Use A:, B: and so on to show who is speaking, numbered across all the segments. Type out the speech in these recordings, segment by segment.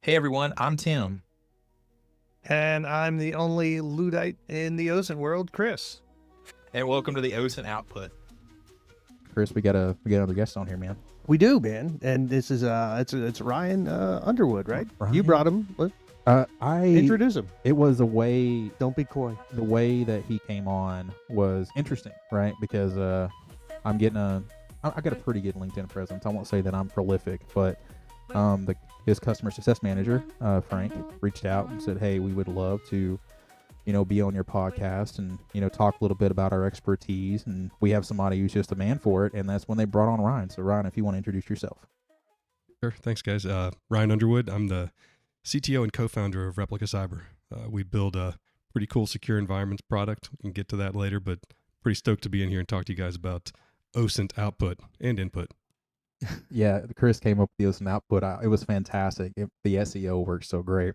A: Hey everyone, I'm Tim.
B: And I'm the only Luddite in the OSINT world, Chris.
A: And welcome to the OSINT Output.
C: Chris, we got another guest on here, man.
B: We do, man. And this is it's Ryan Underwood, right?
C: Ryan?
B: You brought him.
C: I
B: Introduce him.
C: It was a way.
B: Don't be coy.
C: The way that he came on was interesting, right? Because I got a pretty good LinkedIn presence. I won't say that I'm prolific, but his customer success manager, Frank, reached out and said, "Hey, we would love to, be on your podcast and talk a little bit about our expertise, and we have somebody who's just a man for it." And that's when they brought on Ryan. So Ryan, if you want to introduce yourself.
D: Sure. Thanks, guys. Ryan Underwood. I'm the CTO and co-founder of Replica Cyber. We build a pretty cool secure environments product. We can get to that later, but pretty stoked to be in here and talk to you guys about OSINT output and input.
C: Yeah, Chris came up with the OSINT output. It was fantastic. The SEO works so great.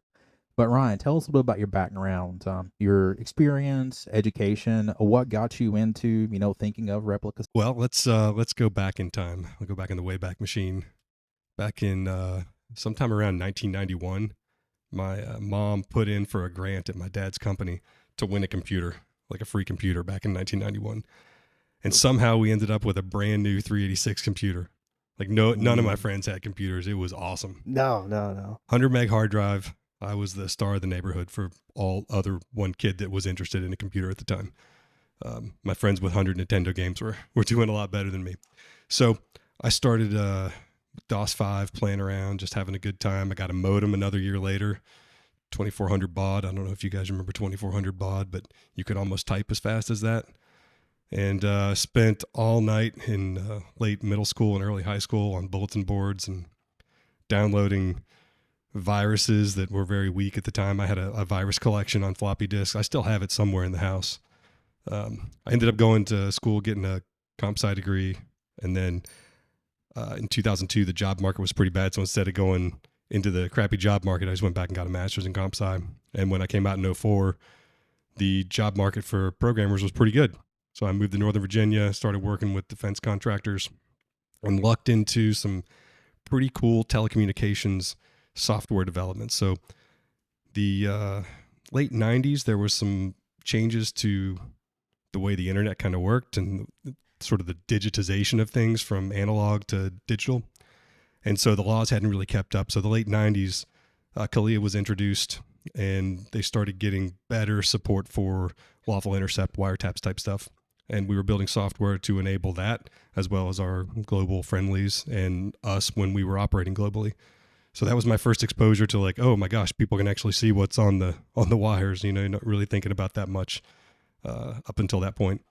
C: But Ryan, tell us a little bit about your background, your experience, education, what got you into, thinking of Replica.
D: Well, let's go back in time. I'll go back in the Wayback Machine. Back in sometime around 1991, my mom put in for a grant at my dad's company to win a computer, like a free computer back in 1991. And somehow we ended up with a brand new 386 computer. Like none of my friends had computers. It was awesome.
B: No.
D: 100 meg hard drive. I was the star of the neighborhood for all other one kid that was interested in a computer at the time. My friends with 100 Nintendo games were doing a lot better than me. So I started DOS 5, playing around, just having a good time. I got a modem another year later, 2400 baud. I don't know if you guys remember 2400 baud, but you could almost type as fast as that. And spent all night in late middle school and early high school on bulletin boards and downloading viruses that were very weak at the time. I had a virus collection on floppy disks. I still have it somewhere in the house. I ended up going to school, getting a comp sci degree, and then in 2002, the job market was pretty bad. So instead of going into the crappy job market, I just went back and got a master's in comp sci. And when I came out in 2004, the job market for programmers was pretty good. So I moved to Northern Virginia, started working with defense contractors, and lucked into some pretty cool telecommunications software development. So the late 90s, there was some changes to the way the internet kind of worked and sort of the digitization of things from analog to digital. And so the laws hadn't really kept up. So the late 90s, CALIA was introduced, and they started getting better support for lawful intercept, wiretaps type stuff. And we were building software to enable that, as well as our global friendlies and us when we were operating globally. So that was my first exposure to, like, oh my gosh, people can actually see what's on the wires. You're not really thinking about that much up until that point.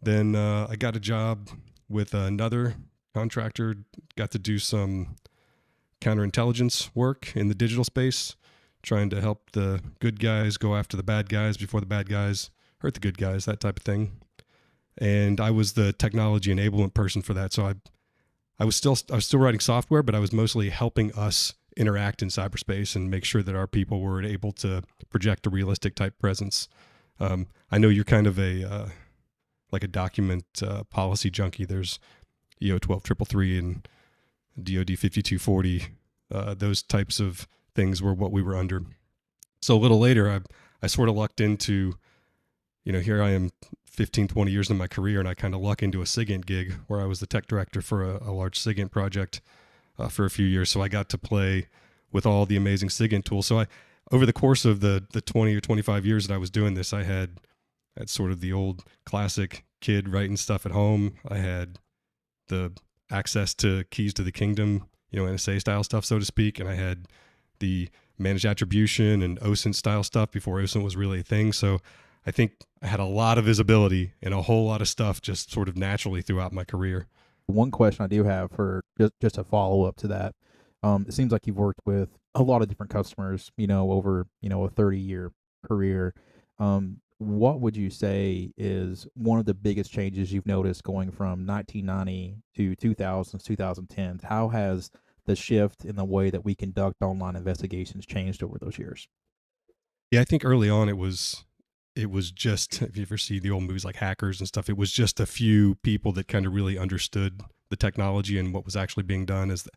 D: Then I got a job with another contractor, got to do some counterintelligence work in the digital space, trying to help the good guys go after the bad guys before the bad guys hurt the good guys, that type of thing. And I was the technology enablement person for that. So I was still writing software, but I was mostly helping us interact in cyberspace and make sure that our people were able to project a realistic type presence. I know you're kind of like a document policy junkie. There's EO 12333 and DoD 5240. Those types of things were what we were under. So a little later, I sort of lucked into, here I am 15, 20 years in my career, and I kind of luck into a SIGINT gig where I was the tech director for a large SIGINT project for a few years. So I got to play with all the amazing SIGINT tools. So over the course of the 20 or 25 years that I was doing this, I had sort of the old classic kid writing stuff at home. I had the access to keys to the kingdom, NSA style stuff, so to speak. And I had the managed attribution and OSINT style stuff before OSINT was really a thing. So I think I had a lot of visibility and a whole lot of stuff just sort of naturally throughout my career.
C: One question I do have for just a follow up to that. It seems like you've worked with a lot of different customers, over, a 30-year career. What would you say is one of the biggest changes you've noticed going from 1990 to 2000s, 2010s? How has the shift in the way that we conduct online investigations changed over those years?
D: Yeah, I think early on it was just, if you ever see the old movies like Hackers and stuff, it was just a few people that kind of really understood the technology and what was actually being done. As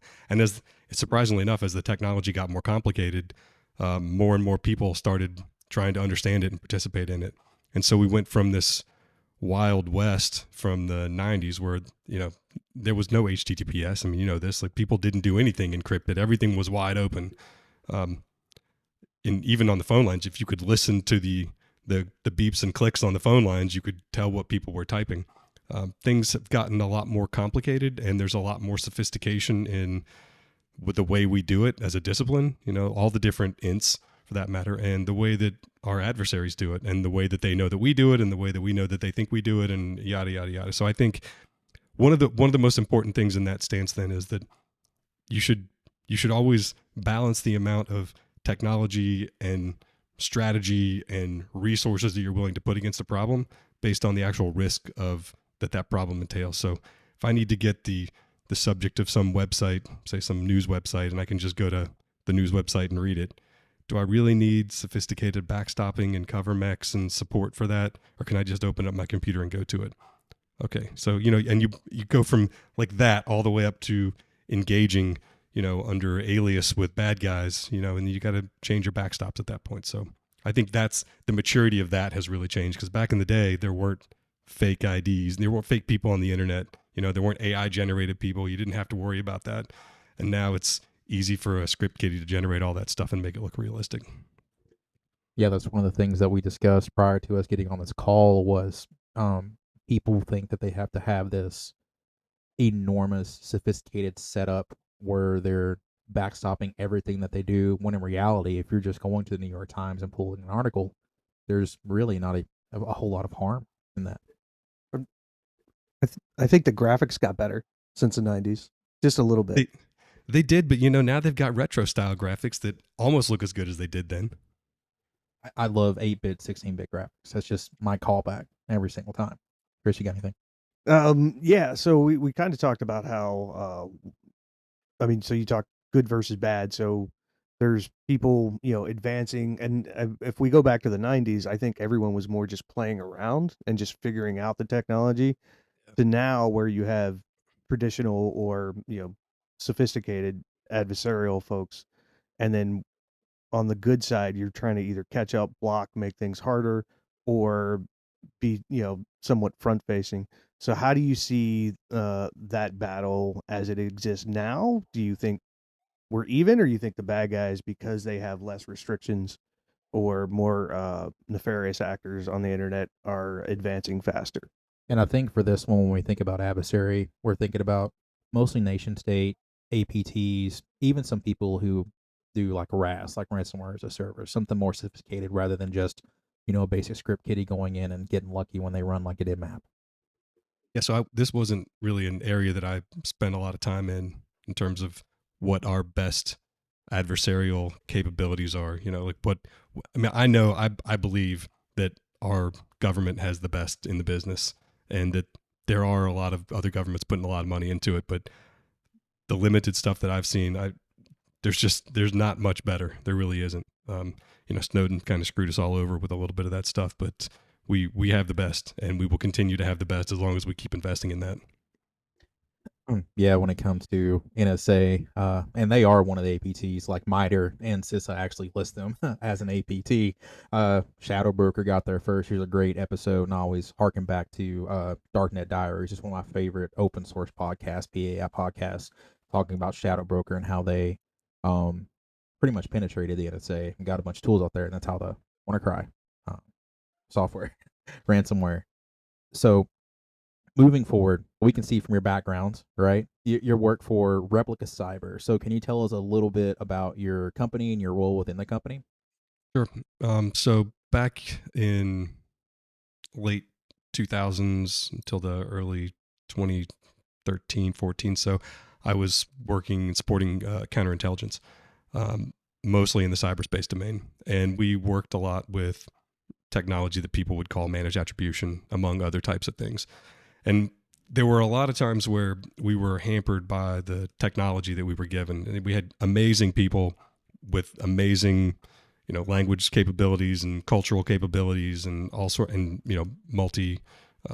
D: surprisingly enough, as the technology got more complicated, more and more people started trying to understand it and participate in it. And so we went from this wild west from the 90s where, there was no HTTPS. I mean, this, like, people didn't do anything encrypted. Everything was wide open. And even on the phone lines, if you could listen to the beeps and clicks on the phone lines, you could tell what people were typing. Things have gotten a lot more complicated, and there's a lot more sophistication with the way we do it as a discipline, all the different ints for that matter, and the way that our adversaries do it, and the way that they know that we do it, and the way that we know that they think we do it, and yada, yada, yada. So I think one of the most important things in that stance then is that you should always balance the amount of technology and strategy and resources that you're willing to put against a problem based on the actual risk of that problem entails. So if I need to get the subject of some website, say some news website, and I can just go to the news website and read it, do I really need sophisticated backstopping and cover mechs and support for that? Or can I just open up my computer and go to it? Okay. So, and you go from like that all the way up to engaging, under alias with bad guys, and you got to change your backstops at that point. So I think that's the maturity of that has really changed, because back in the day, there weren't fake IDs. There weren't fake people on the internet. There weren't AI generated people. You didn't have to worry about that. And now it's easy for a script kiddie to generate all that stuff and make it look realistic.
C: Yeah, that's one of the things that we discussed prior to us getting on this call was people think that they have to have this enormous, sophisticated setup where they're backstopping everything that they do, when in reality, if you're just going to the New York Times and pulling an article, there's really not a whole lot of harm in that.
B: I think the graphics got better since the 90s, just a little bit.
D: They did, but now they've got retro style graphics that almost look as good as they did then.
C: I love 8-bit, 16-bit graphics. That's just my callback every single time. Chris, you got anything?
B: Yeah, so we kind of talked about how, so you talk good versus bad. So there's people, advancing. And if we go back to the 90s, I think everyone was more just playing around and just figuring out the technology, to now where you have traditional or, sophisticated adversarial folks. And then on the good side, you're trying to either catch up, block, make things harder, or be, somewhat front facing. So how do you see that battle as it exists now? Do you think we're even, or you think the bad guys, because they have less restrictions or more nefarious actors on the internet, are advancing faster?
C: And I think for this one, when we think about adversary, we're thinking about mostly nation state, APTs, even some people who do like RAS, like ransomware as a service, something more sophisticated rather than just, a basic script kiddie going in and getting lucky when they run like a DMAP.
D: Yeah, so this wasn't really an area that I spent a lot of time in terms of what our best adversarial capabilities are. I believe that our government has the best in the business, and that there are a lot of other governments putting a lot of money into it, but the limited stuff that I've seen, there's not much better. There really isn't. Snowden kind of screwed us all over with a little bit of that stuff, but we have the best, and we will continue to have the best as long as we keep investing in that.
C: Yeah, when it comes to NSA, and they are one of the APTs, like MITRE and CISA actually list them as an APT. Shadow Broker got there first. Here's a great episode, and I always harken back to Darknet Diaries. It's one of my favorite open source podcasts, PAI podcasts, talking about Shadow Broker and how they pretty much penetrated the NSA and got a bunch of tools out there, and that's how the WannaCry software, ransomware. So moving forward, we can see from your background, right? Your work for Replica Cyber. So can you tell us a little bit about your company and your role within the company?
D: Sure. So back in late 2000s until the early 2013, 14, so I was working and supporting counterintelligence, mostly in the cyberspace domain. And we worked a lot with technology that people would call managed attribution, among other types of things. And there were a lot of times where we were hampered by the technology that we were given. And we had amazing people with amazing, language capabilities and cultural capabilities and multi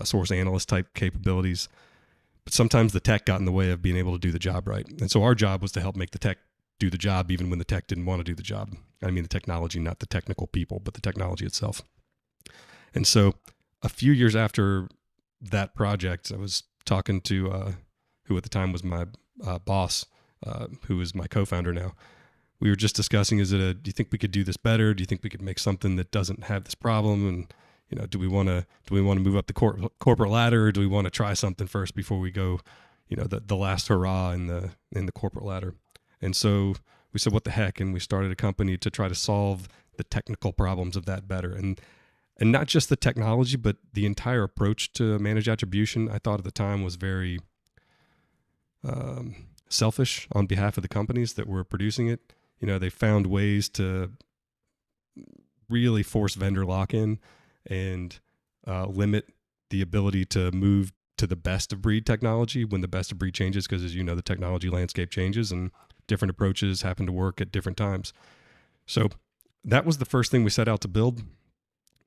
D: source analyst type capabilities. But sometimes the tech got in the way of being able to do the job right. And so our job was to help make the tech do the job even when the tech didn't want to do the job. I mean the technology, not the technical people, but the technology itself. And so a few years after that project, I was talking to who at the time was my boss, who is my co-founder now. We were just discussing, do you think we could do this better? Do you think we could make something that doesn't have this problem? And, you know, do we want to move up the corporate ladder, or do we want to try something first before we go, you know, the last hurrah in the corporate ladder? And so we said, what the heck? And we started a company to try to solve the technical problems of that better. And not just the technology, but the entire approach to managed attribution, I thought at the time was very selfish on behalf of the companies that were producing it. You know, they found ways to really force vendor lock-in and limit the ability to move to the best of breed technology when the best of breed changes, because as you know, the technology landscape changes and different approaches happen to work at different times. So that was the first thing we set out to build.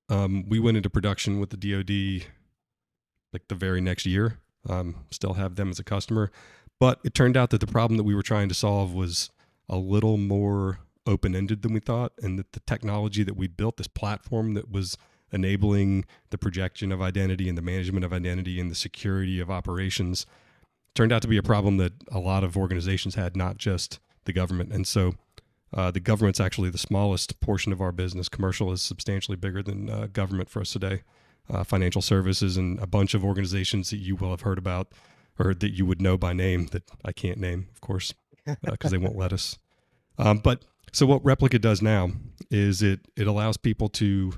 D: We went into production with the DoD like the very next year, still have them as a customer. But it turned out that the problem that we were trying to solve was a little more open-ended than we thought, and that the technology that we built, this platform that was enabling the projection of identity and the management of identity and the security of operations, turned out to be a problem that a lot of organizations had, not just the government. And so the government's actually the smallest portion of our business. Commercial is substantially bigger than government for us today. Financial services and a bunch of organizations that you will have heard about or that you would know by name that I can't name, of course, because they won't let us. But so what Replica does now is it allows people to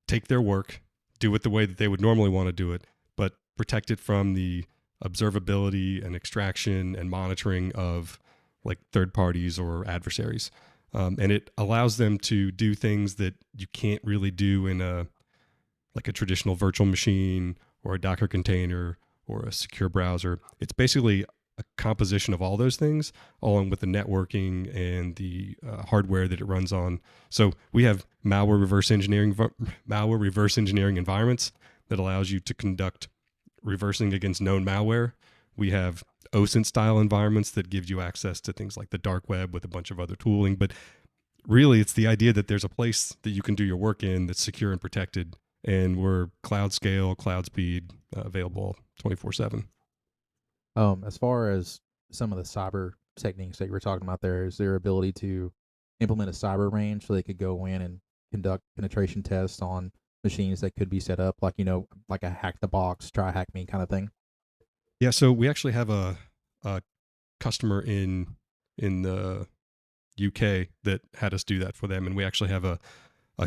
D: take their work, do it the way that they would normally want to do it, but protect it from the observability and extraction and monitoring of like third parties or adversaries. And it allows them to do things that you can't really do in a traditional virtual machine or a Docker container or a secure browser. It's basically a composition of all those things, along with the networking and the hardware that it runs on. So we have malware reverse engineering environments that allows you to conduct reversing against known malware. We have OSINT style environments that gives you access to things like the dark web with a bunch of other tooling. But really, it's the idea that there's a place that you can do your work in that's secure and protected. And we're cloud scale, cloud speed, available 24/7.
C: As far as some of the cyber techniques that you were talking about there, is there ability to implement a cyber range so they could go in and conduct penetration tests on machines that could be set up, like, you know, like a hack the box, try hack me kind of thing?
D: Yeah, so we actually have a customer in the UK that had us do that for them, and we actually have a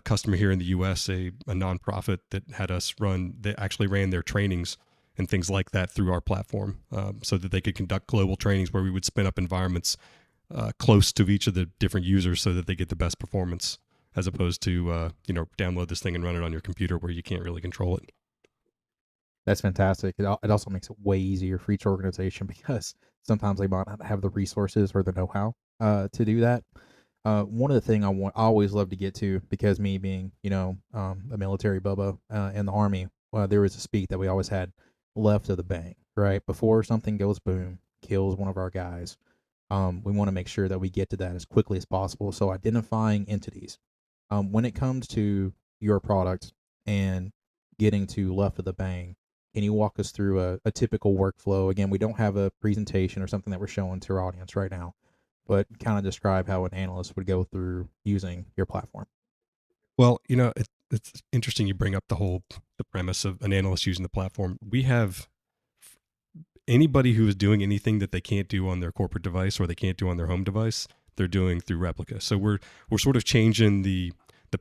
D: customer here in the US, a nonprofit that had us they actually ran their trainings and things like that through our platform, so that they could conduct global trainings where we would spin up environments close to each of the different users so that they get the best performance, as opposed to download this thing and run it on your computer where you can't really control it.
C: That's fantastic. It also makes it way easier for each organization because sometimes they might not have the resources or the know-how to do that. One of the things I always love to get to, because me being, a military bubba in the Army, there was a speak that we always had, left of the bank, right? Before something goes boom, kills one of our guys, we want to make sure that we get to that as quickly as possible. So identifying entities. When it comes to your product and getting to left of the bank, can you walk us through a typical workflow? Again, we don't have a presentation or something that we're showing to our audience right now, but kind of describe how an analyst would go through using your platform.
D: Well, it's interesting you bring up the premise of an analyst using the platform. We have anybody who is doing anything that they can't do on their corporate device or they can't do on their home device, they're doing through Replica. So we're sort of changing the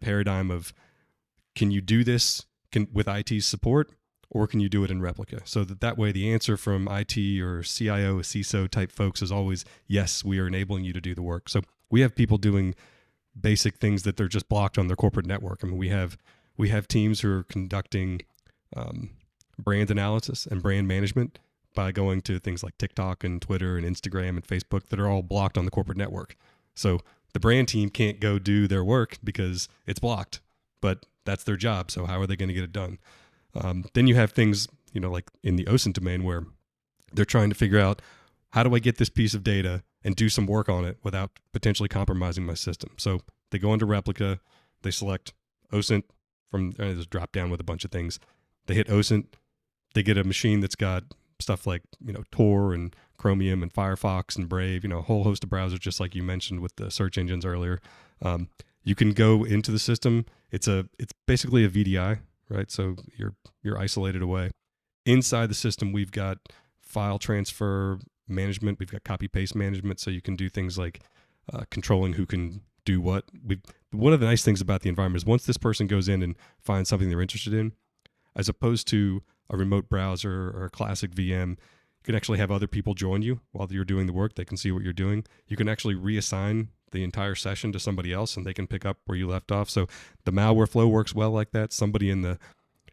D: paradigm of, can you do this with IT support, or can you do it in Replica? So that way the answer from IT or CIO, CISO type folks is always, yes, we are enabling you to do the work. So we have people doing basic things that they're just blocked on their corporate network. I mean, we have teams who are conducting brand analysis and brand management by going to things like TikTok and Twitter and Instagram and Facebook that are all blocked on the corporate network. So the brand team can't go do their work because it's blocked, but that's their job. So how are they going to get it done? Then you have things, like in the OSINT domain where They're trying to figure out, how do I get this piece of data and do some work on it without potentially compromising my system? So they go into Replica, they select OSINT from, there's a drop down with a bunch of things. They hit OSINT, they get a machine that's got stuff like, Tor and Chromium and Firefox and Brave, a whole host of browsers, just like you mentioned with the search engines earlier. You can go into the system. It's basically a VDI, right? So you're isolated away. Inside the system, we've got file transfer management. We've got copy paste management. So you can do things like controlling who can do what. One of the nice things about the environment is once this person goes in and finds something they're interested in, as opposed to a remote browser or a classic VM, you can actually have other people join you while you're doing the work. They can see what you're doing. You can actually reassign the entire session to somebody else and they can pick up where you left off. So the malware flow works well like that. Somebody in the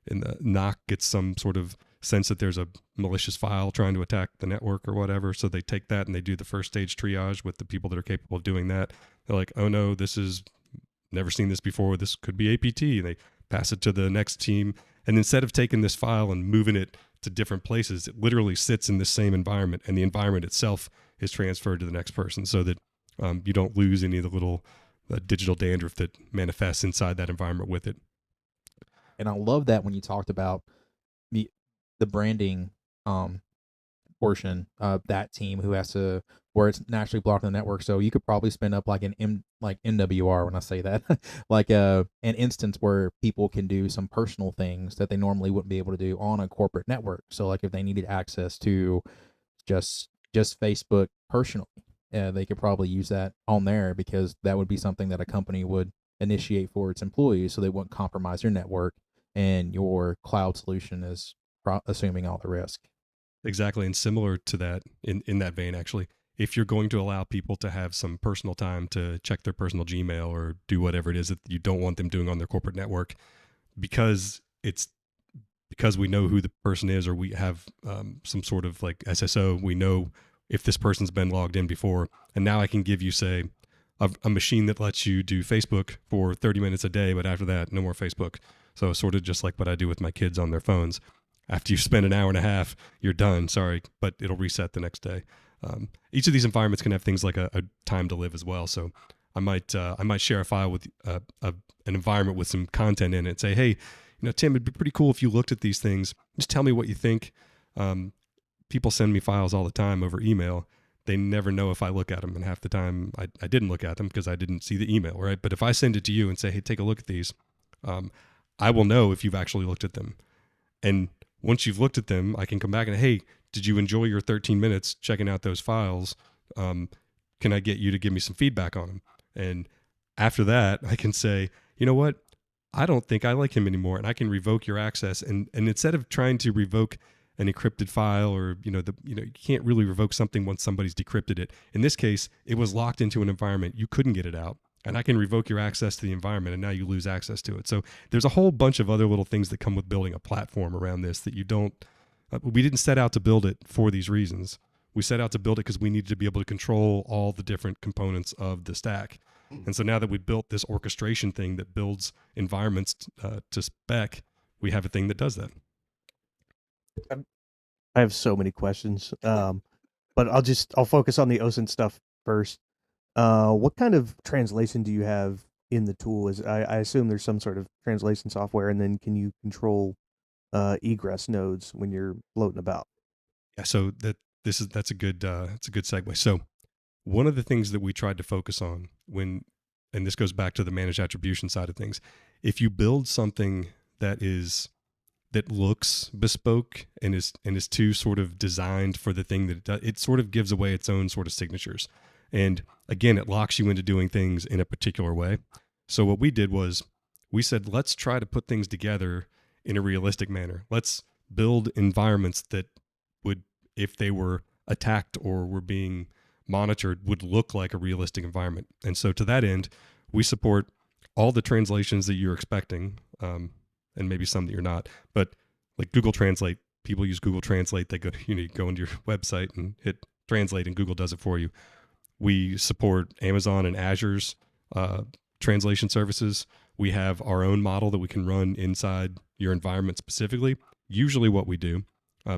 D: NOC gets some sort of sense that there's a malicious file trying to attack the network or whatever. So they take that and they do the first stage triage with the people that are capable of doing that. They're like, oh no, this is never seen this before. This could be APT. And they pass it to the next team. And instead of taking this file and moving it to different places, it literally sits in the same environment, and the environment itself is transferred to the next person so that you don't lose any of the little digital dandruff that manifests inside that environment with it.
C: And I love that when you talked about the branding portion of that team who has to, where it's naturally blocked on the network. So you could probably spin up like like NWR when I say that, like an instance where people can do some personal things that they normally wouldn't be able to do on a corporate network. So like if they needed access to just Facebook personally, they could probably use that on there, because that would be something that a company would initiate for its employees, so they wouldn't compromise your network, and your cloud solution is assuming all the risk.
D: Exactly. And similar to that, in that vein, actually, if you're going to allow people to have some personal time to check their personal Gmail or do whatever it is that you don't want them doing on their corporate network, because we know who the person is, or we have some sort of like SSO, we know if this person's been logged in before. And now I can give you, say, a machine that lets you do Facebook for 30 minutes a day, but after that, no more Facebook. So sort of just like what I do with my kids on their phones. After you spend an hour and a half, you're done. Sorry, but it'll reset the next day. Each of these environments can have things like a time to live as well. So I might share a file with an environment with some content in it and say, hey, Tim, it'd be pretty cool if you looked at these things. Just tell me what you think. People send me files all the time over email. They never know if I look at them, and half the time I didn't look at them because I didn't see the email, right? But if I send it to you and say, hey, take a look at these, I will know if you've actually looked at them. And once you've looked at them, I can come back and, hey, did you enjoy your 13 minutes checking out those files? Can I get you to give me some feedback on them? And after that, I can say, you know what? I don't think I like him anymore, and I can revoke your access. And instead of trying to revoke an encrypted file, or you can't really revoke something once somebody's decrypted it. In this case, it was locked into an environment. You couldn't get it out. And I can revoke your access to the environment, and now you lose access to it. So there's a whole bunch of other little things that come with building a platform around this that you don't, we didn't set out to build it for these reasons. We set out to build it because we needed to be able to control all the different components of the stack. And so now that we built this orchestration thing that builds environments to spec, we have a thing that does that.
B: I have so many questions, but I'll focus on the OSINT stuff first. What kind of translation do you have in the tool? I assume there's some sort of translation software, and then can you control egress nodes when you're floating about?
D: Yeah, so that's a good segue. So one of the things that we tried to focus on and this goes back to the managed attribution side of things, if you build something that looks bespoke and is too sort of designed for the thing that it does, it sort of gives away its own sort of signatures. And again, it locks you into doing things in a particular way. So what we did was we said, let's try to put things together in a realistic manner. Let's build environments that would, if they were attacked or were being monitored, would look like a realistic environment. And so to that end, we support all the translations that you're expecting, and maybe some that you're not. But like Google Translate, people use Google Translate. They go into your website and hit translate, and Google does it for you. We support Amazon and Azure's translation services. We have our own model that we can run inside your environment specifically. Usually what we do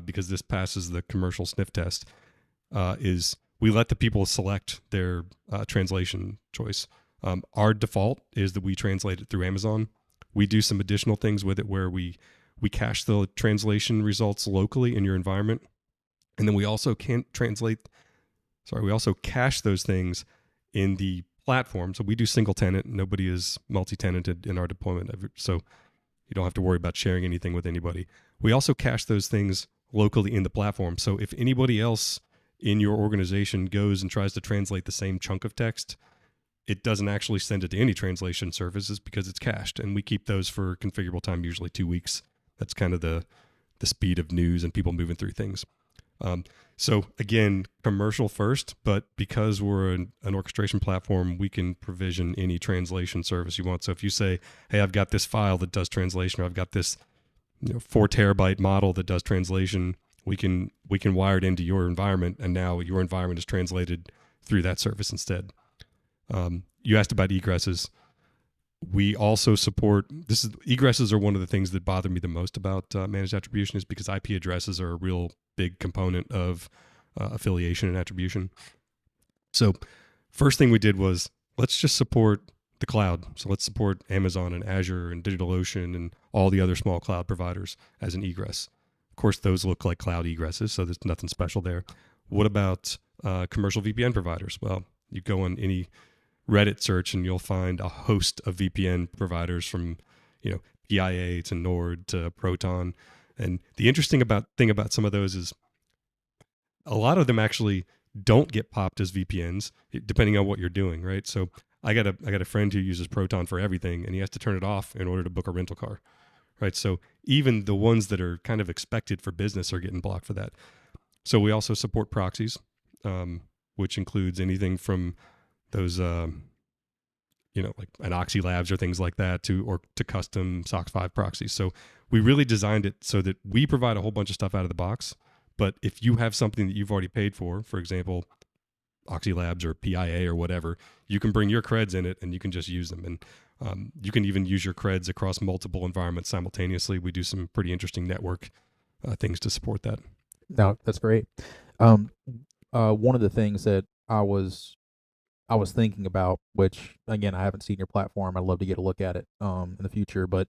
D: because this passes the commercial sniff test, is we let the people select their translation choice. Our default is that we translate it through Amazon. We do some additional things with it where we cache the translation results locally in your environment, and then we also we also cache those things in the platform. So we do single tenant. Nobody is multi-tenanted in our deployment, so you don't have to worry about sharing anything with anybody. We also cache those things locally in the platform. So if anybody else in your organization goes and tries to translate the same chunk of text, it doesn't actually send it to any translation services because it's cached, and we keep those for configurable time, usually 2 weeks. That's kind of the speed of news and people moving through things. So again, commercial first, but because we're an orchestration platform, we can provision any translation service you want. So if you say, hey, I've got this file that does translation, or I've got this 4 terabyte model that does translation, we can wire it into your environment, and now your environment is translated through that service instead. You asked about egresses. We also support egresses are one of the things that bother me the most about managed attribution, is because IP addresses are a real big component of affiliation and attribution. So first thing we did was, let's just support the cloud. So let's support Amazon and Azure and DigitalOcean and all the other small cloud providers as an egress. Of course, those look like cloud egresses, so there's nothing special there. What about commercial VPN providers? Well, you go on any Reddit search and you'll find a host of VPN providers, from PIA to Nord to Proton. And the interesting thing about some of those is a lot of them actually don't get popped as VPNs, depending on what you're doing, right? So I got a friend who uses Proton for everything, and he has to turn it off in order to book a rental car, right? So even the ones that are kind of expected for business are getting blocked for that. So we also support proxies, which includes anything from those, like an Oxy Labs or things like that, to custom SOC 5 proxies. So we really designed it so that we provide a whole bunch of stuff out of the box. But if you have something that you've already paid for example, Oxy Labs or PIA or whatever, you can bring your creds in it and you can just use them. And you can even use your creds across multiple environments simultaneously. We do some pretty interesting network things to support that.
C: No, that's great. One of the things that I was thinking about, which again I haven't seen your platform, I'd love to get a look at it in the future, but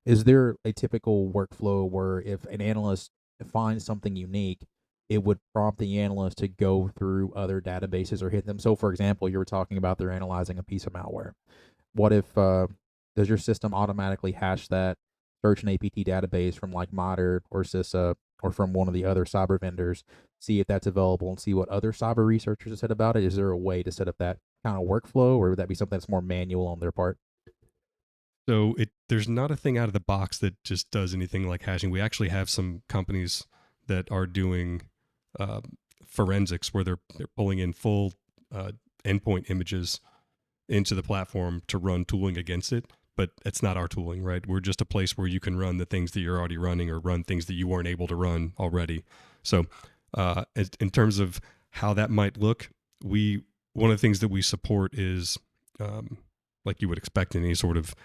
C: is there a typical workflow where if an analyst finds something unique, it would prompt the analyst to go through other databases or hit them? So for example, you were talking about they're analyzing a piece of malware. What if does your system automatically hash that, search an APT database from like Modern or CISA or from one of the other cyber vendors, see if that's available and see what other cyber researchers have said about it? Is there a way to set up that kind of workflow, or would that be something that's more manual on their part?
D: So there's not a thing out of the box that just does anything like hashing. We actually have some companies that are doing forensics where they're pulling in full endpoint images into the platform to run tooling against it. But it's not our tooling, right? We're just a place where you can run the things that you're already running, or run things that you weren't able to run already. So in terms of how that might look, one of the things that we support is, like you would expect in any sort of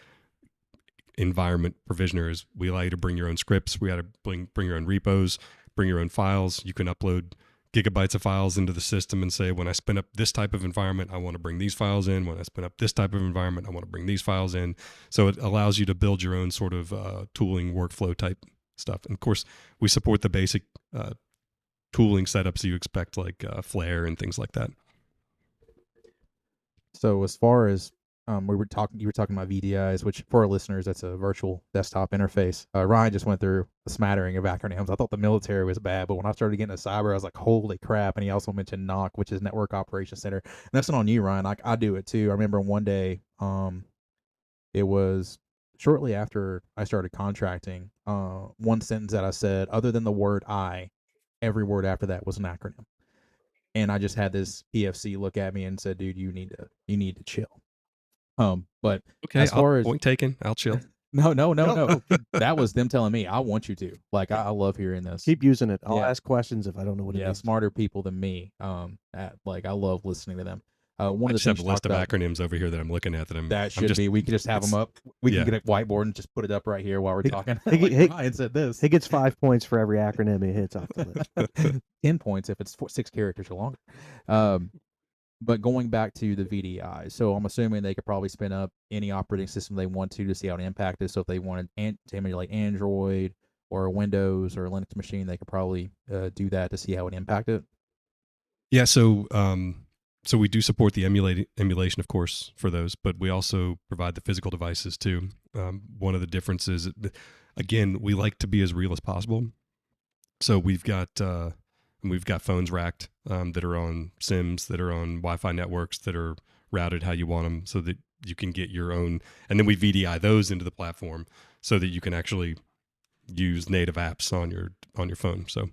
D: environment provisioner, is we allow you to bring your own scripts. We got to bring your own repos, bring your own files. You can upload gigabytes of files into the system and say, when I spin up this type of environment, I want to bring these files in. When I spin up this type of environment, I want to bring these files in. So it allows you to build your own sort of tooling workflow type stuff. And of course, we support the basic tooling setups you expect, like Flare and things like that.
C: So as far as you were talking about VDIs, which for our listeners, that's a virtual desktop interface. Ryan just went through a smattering of acronyms. I thought the military was bad, but when I started getting into cyber, I was like, holy crap. And he also mentioned NOC, which is Network Operations Center. And that's not on you, Ryan. I do it too. I remember one day, it was shortly after I started contracting, one sentence that I said, other than the word I, every word after that was an acronym. And I just had this PFC look at me and said, dude, you need to chill. But
D: okay,
C: as far as
D: point taken, I'll chill.
C: No. That was them telling me, I want you to. Like, I love hearing this.
B: Keep using it. I'll ask questions if I don't know what it
C: Yeah,
B: is.
C: smarter people than me. I love listening to them. One
D: I
C: of the
D: just have
C: things
D: a
C: you
D: list
C: talked
D: of
C: about,
D: acronyms over here that I'm looking at that
C: that
D: I'm
C: should
D: just,
C: be, we could just have them
D: it's-
C: up. We
D: yeah.
C: can get a whiteboard and just put it up right here while we're talking.
B: Hey,
C: Like
B: hey,
C: Ryan said this.
B: He gets 5 points for every acronym he hits off the list.
C: 10 points if it's 6 characters or longer. But going back to the VDI, so I'm assuming they could probably spin up any operating system they want to see how it impacted. So if they wanted to emulate Android or Windows or a Linux machine, they could probably do that to see how it impacted.
D: Yeah, so so we do support the emulation, of course, for those, but we also provide the physical devices too. One of the differences, again, we like to be as real as possible. So we've got phones racked that are on SIMs, that are on Wi-Fi networks, that are routed how you want them, so that you can get your own. And then we VDI those into the platform so that you can actually use native apps on your phone. So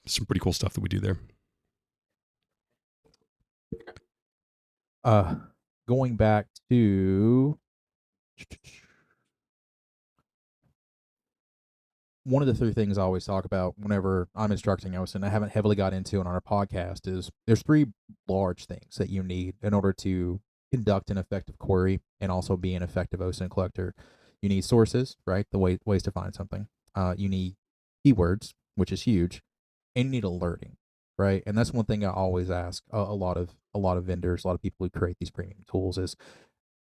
D: some pretty cool stuff that we do there.
C: Going back to one of the 3 things I always talk about whenever I'm instructing OSINT, I haven't heavily got into it on our podcast, is there's 3 large things that you need in order to conduct an effective query and also be an effective OSINT collector. You need sources, right? The ways to find something. You need keywords, which is huge, and you need alerting, right? And that's one thing I always ask a lot of vendors, a lot of people who create these premium tools is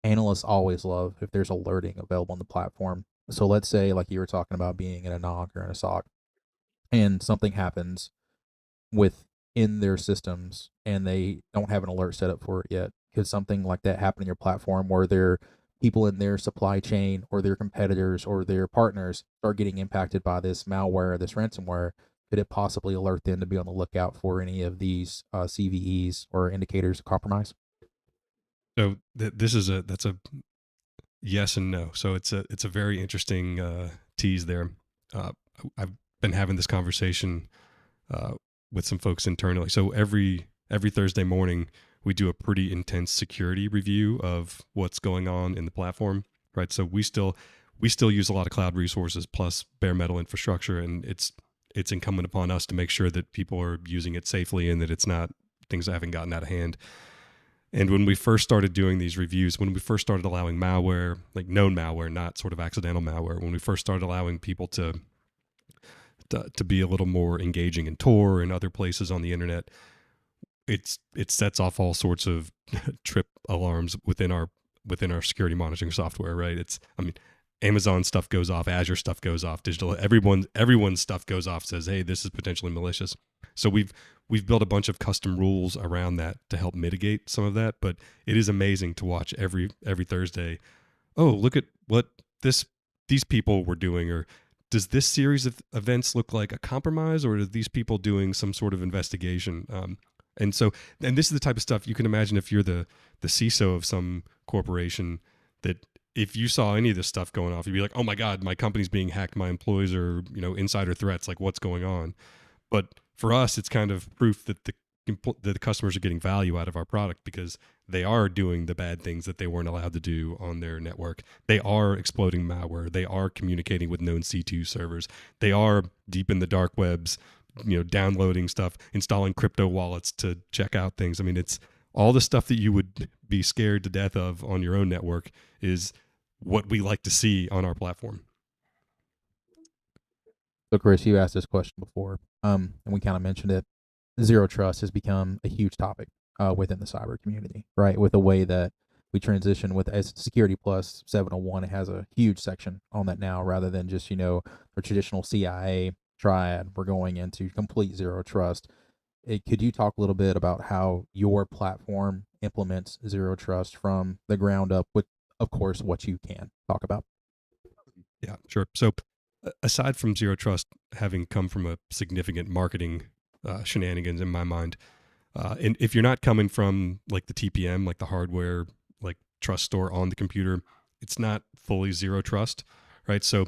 C: analysts always love if there's alerting available on the platform. So let's say, like you were talking about being in a NOC or in a SOC, and something happens within their systems and they don't have an alert set up for it yet. Could something like that happen in your platform where their people in their supply chain or their competitors or their partners start getting impacted by this malware, this ransomware? Could it possibly alert them to be on the lookout for any of these CVEs or indicators of compromise?
D: So that's a yes and no. So it's a very interesting tease there. I've been having this conversation with some folks internally. So every Thursday morning we do a pretty intense security review of what's going on in the platform, right? So we still use a lot of cloud resources plus bare metal infrastructure, and it's incumbent upon us to make sure that people are using it safely and that it's not things that haven't gotten out of hand. And when we first started doing these reviews, when we first started allowing malware, like known malware, not sort of accidental malware, when we first started allowing people to be a little more engaging in Tor and other places on the internet, it sets off all sorts of trip alarms within our security monitoring software, right? Amazon stuff goes off, Azure stuff goes off, everyone's stuff goes off, says, hey, this is potentially malicious. So we've built a bunch of custom rules around that to help mitigate some of that. But it is amazing to watch every Thursday. Oh, look at what these people were doing, or does this series of events look like a compromise, or are these people doing some sort of investigation? And this is the type of stuff you can imagine if you're the CISO of some corporation, that if you saw any of this stuff going off, you'd be like, oh my God, my company's being hacked, my employees are, insider threats, like what's going on? But for us, it's kind of proof that the customers are getting value out of our product, because they are doing the bad things that they weren't allowed to do on their network. They are exploiting malware. They are communicating with known C2 servers. They are deep in the dark webs, downloading stuff, installing crypto wallets to check out things. I mean, it's all the stuff that you would be scared to death of on your own network is what we like to see on our platform.
C: So, Chris, you asked this question before, and we kind of mentioned it. Zero trust has become a huge topic within the cyber community, right? With the way that we transition with as Security Plus 701, it has a huge section on that now, rather than just, the traditional CIA triad. We're going into complete zero trust. Could you talk a little bit about how your platform implements zero trust from the ground up, with, of course, what you can talk about?
D: Yeah, sure. So aside from zero trust having come from a significant marketing shenanigans in my mind, and if you're not coming from like the TPM, like the hardware, like trust store on the computer, it's not fully zero trust, right? So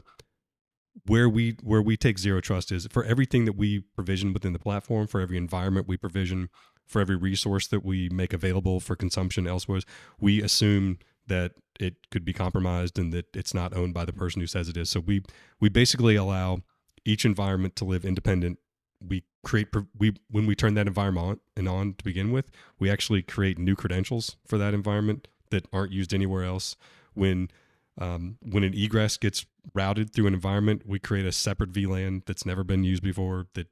D: where we take zero trust is for everything that we provision within the platform, for every environment we provision, for every resource that we make available for consumption elsewhere, we assume that it could be compromised and that it's not owned by the person who says it is. So we basically allow each environment to live independent when we turn that environment on to begin with, we actually create new credentials for that environment that aren't used anywhere else. When an egress gets routed through an environment, we create a separate VLAN that's never been used before that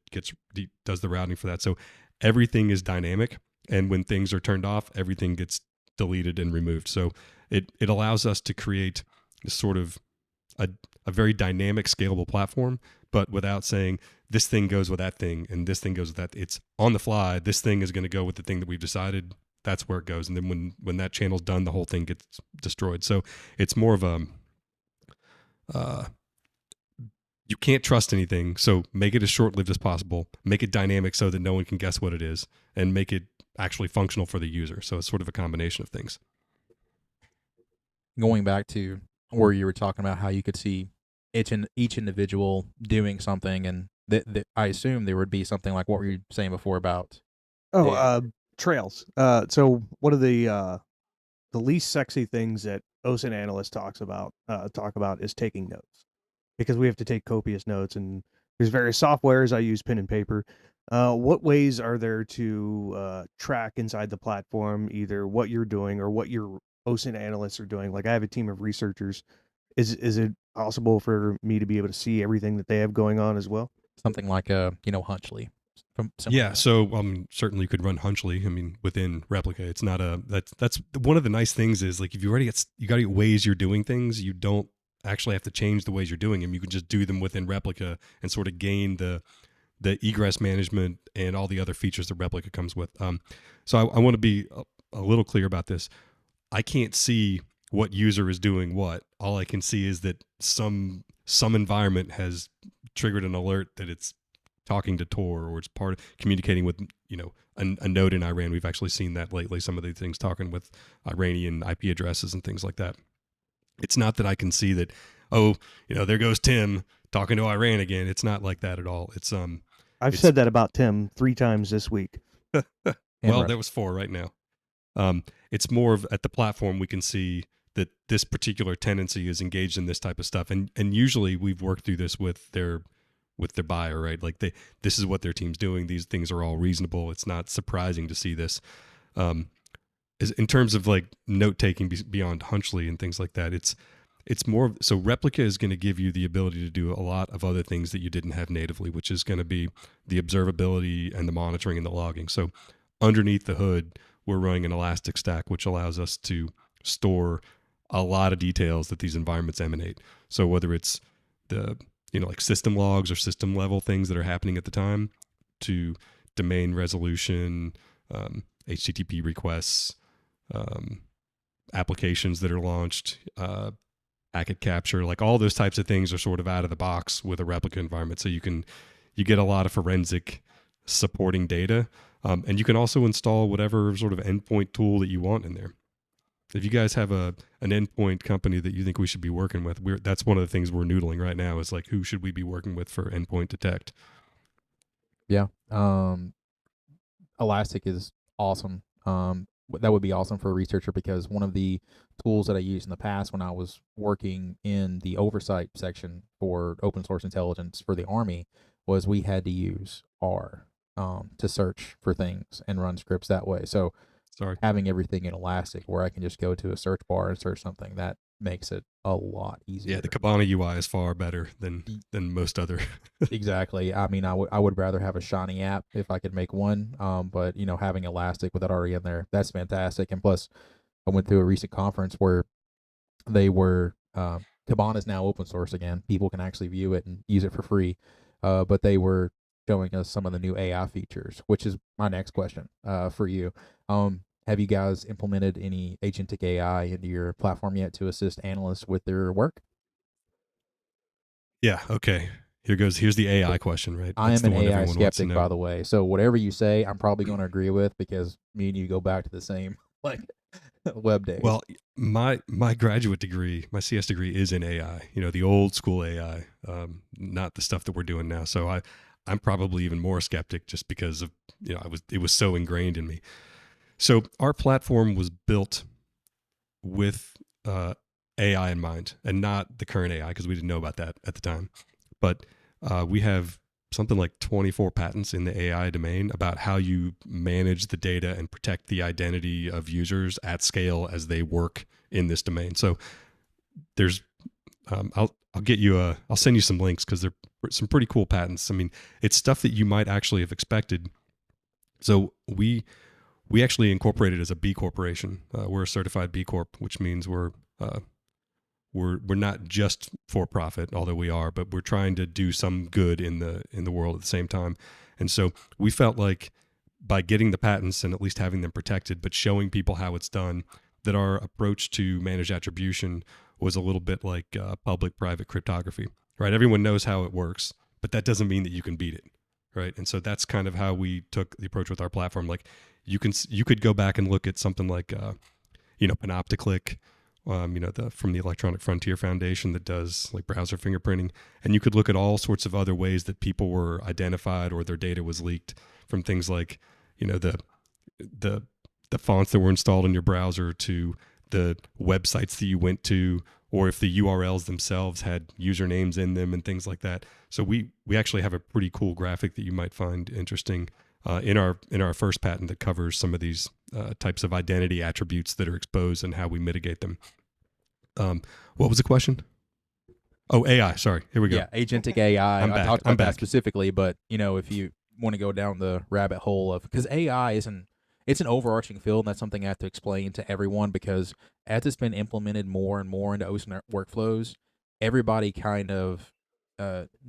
D: does the routing for that. So everything is dynamic, and when things are turned off, everything gets deleted and removed. So it allows us to create sort of a very dynamic, scalable platform, but without saying this thing goes with that thing and this thing goes with that. It's on the fly. This thing is going to go with the thing that we've decided. That's where it goes. And then when that channel's done, the whole thing gets destroyed. So it's more of a you can't trust anything. So make it as short-lived as possible. Make it dynamic so that no one can guess what it is, and make it actually functional for the user. So it's sort of a combination of things.
C: Going back to where you were talking about how you could see each individual doing something, and I assume there would be something like what were you saying before about?
B: Trails. So one of the least sexy things that OSINT analysts talk about is taking notes, because we have to take copious notes, and there's various softwares. I use pen and paper. What ways are there to track inside the platform either what you're doing or what your OSINT analysts are doing? Like, I have a team of researchers. Is it possible for me to be able to see everything that they have going on as well?
C: Something like Hunchly.
D: Yeah, so certainly you could run Hunchly. I mean, within Replica, it's not that's one of the nice things is, like, if you got to get ways you're doing things, you don't actually have to change the ways you're doing them. You can just do them within Replica and sort of gain the egress management and all the other features that Replica comes with. So I want to be a little clear about this. I can't see what user is doing what. All I can see is that some environment has triggered an alert that it's talking to Tor, or it's part of communicating with a node in Iran. We've actually seen that lately. Some of the things talking with Iranian IP addresses and things like that. It's not that I can see that, there goes Tim talking to Iran again. It's not like that at all. It's
B: I've said that about Tim 3 times this week.
D: Well, there was 4 right now. It's more of at the platform we can see that this particular tenancy is engaged in this type of stuff, and usually we've worked through this with their buyer, right? Like this is what their team's doing. These things are all reasonable. It's not surprising to see this. In terms of like note taking beyond Hunchly and things like that, it's more so Replica is going to give you the ability to do a lot of other things that you didn't have natively, which is going to be the observability and the monitoring and the logging. So underneath the hood, we're running an Elastic Stack, which allows us to store a lot of details that these environments emanate. So whether it's the like system logs or system level things that are happening at the time, to domain resolution, HTTP requests, applications that are launched, packet capture, like all those types of things are sort of out of the box with a Replica environment. So you get a lot of forensic supporting data, and you can also install whatever sort of endpoint tool that you want in there. If you guys have an endpoint company that you think we should be working with, that's one of the things we're noodling right now is like, who should we be working with for endpoint detect?
C: Yeah. Elastic is awesome. That would be awesome for a researcher, because one of the tools that I used in the past when I was working in the oversight section for open source intelligence for the Army was we had to use R to search for things and run scripts that way. So having everything in Elastic where I can just go to a search bar and search something, that makes it a lot easier.
D: Yeah, the Kibana UI is far better than most other.
C: Exactly. I mean, I would rather have a shiny app if I could make one. But having Elastic with that already in there, that's fantastic. And plus, I went to a recent conference where they were Kibana is now open source again. People can actually view it and use it for free. But they were showing us some of the new AI features, which is my next question for you. Have you guys implemented any agentic AI into your platform yet to assist analysts with their work?
D: Yeah. Okay. Here's the AI question, right?
C: I am an AI skeptic, by the way. So whatever you say, I'm probably going to agree with, because me and you go back to the same web days.
D: Well, my graduate degree, my CS degree is in AI. The old school AI, not the stuff that we're doing now. So I'm probably even more skeptic just because of it was so ingrained in me. So our platform was built with AI in mind, and not the current AI, because we didn't know about that at the time. But we have something like 24 patents in the AI domain about how you manage the data and protect the identity of users at scale as they work in this domain. So there's, I'll send you some links because they're some pretty cool patents. I mean, it's stuff that you might actually have expected. So we actually incorporated as a B corporation. We're a certified B Corp, which means we're not just for profit, although we are, but we're trying to do some good in the world at the same time. And so we felt like by getting the patents and at least having them protected, but showing people how it's done, that our approach to managed attribution was a little bit like public-private cryptography, right? Everyone knows how it works, but that doesn't mean that you can beat it, right? And so that's kind of how we took the approach with our platform. Like you could go back and look at something like Panopticlick, from the Electronic Frontier Foundation that does like browser fingerprinting, and you could look at all sorts of other ways that people were identified or their data was leaked, from things like the fonts that were installed in your browser to the websites that you went to, or if the URLs themselves had usernames in them and things like that. So we actually have a pretty cool graphic that you might find interesting in our first patent that covers some of these types of identity attributes that are exposed and how we mitigate them. What was the question? Oh, AI. Sorry. Here we go.
C: Yeah, agentic AI.
D: I'm
C: I
D: back.
C: talked
D: I'm
C: about that
D: back.
C: specifically, but if you want to go down the rabbit hole of, because AI it's an overarching field, and that's something I have to explain to everyone, because as it's been implemented more and more into OSINT workflows, everybody kind of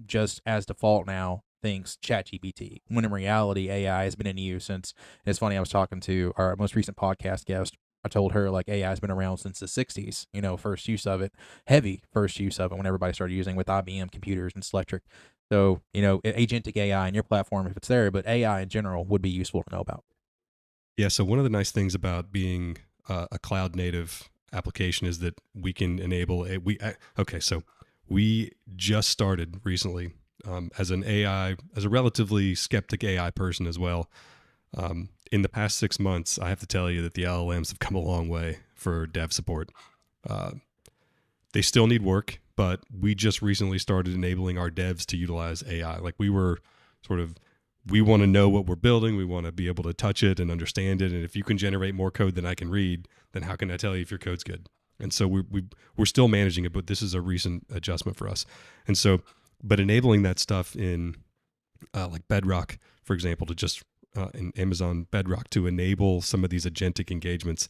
C: just as default now thinks ChatGPT, when in reality AI has been in use since. And it's funny, I was talking to our most recent podcast guest. I told her like AI has been around since the 60s, first use of it, heavy first use of it when everybody started using with IBM computers and Selectric. So, agentic AI in your platform, if it's there, but AI in general would be useful to know about.
D: Yeah. So one of the nice things about being a cloud native application is that we can enable so we just started recently as a relatively skeptic AI person as well. In the past 6 months, I have to tell you that the LLMs have come a long way for dev support. They still need work, but we just recently started enabling our devs to utilize AI. Like we want to know what we're building. We want to be able to touch it and understand it. And if you can generate more code than I can read, then how can I tell you if your code's good? And so we're still managing it, but this is a recent adjustment for us. And so, but enabling that stuff in like Bedrock, for example, to just in Amazon Bedrock to enable some of these agentic engagements,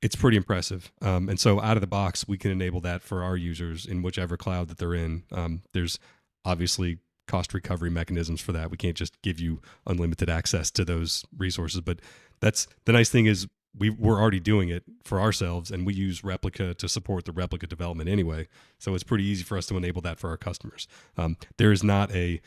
D: it's pretty impressive. And so out of the box, we can enable that for our users in whichever cloud that they're in. There's obviously cost recovery mechanisms for that. We can't just give you unlimited access to those resources, but that's the nice thing is we're already doing it for ourselves, and we use Replica to support the Replica development anyway. So it's pretty easy for us to enable that for our customers. There's no do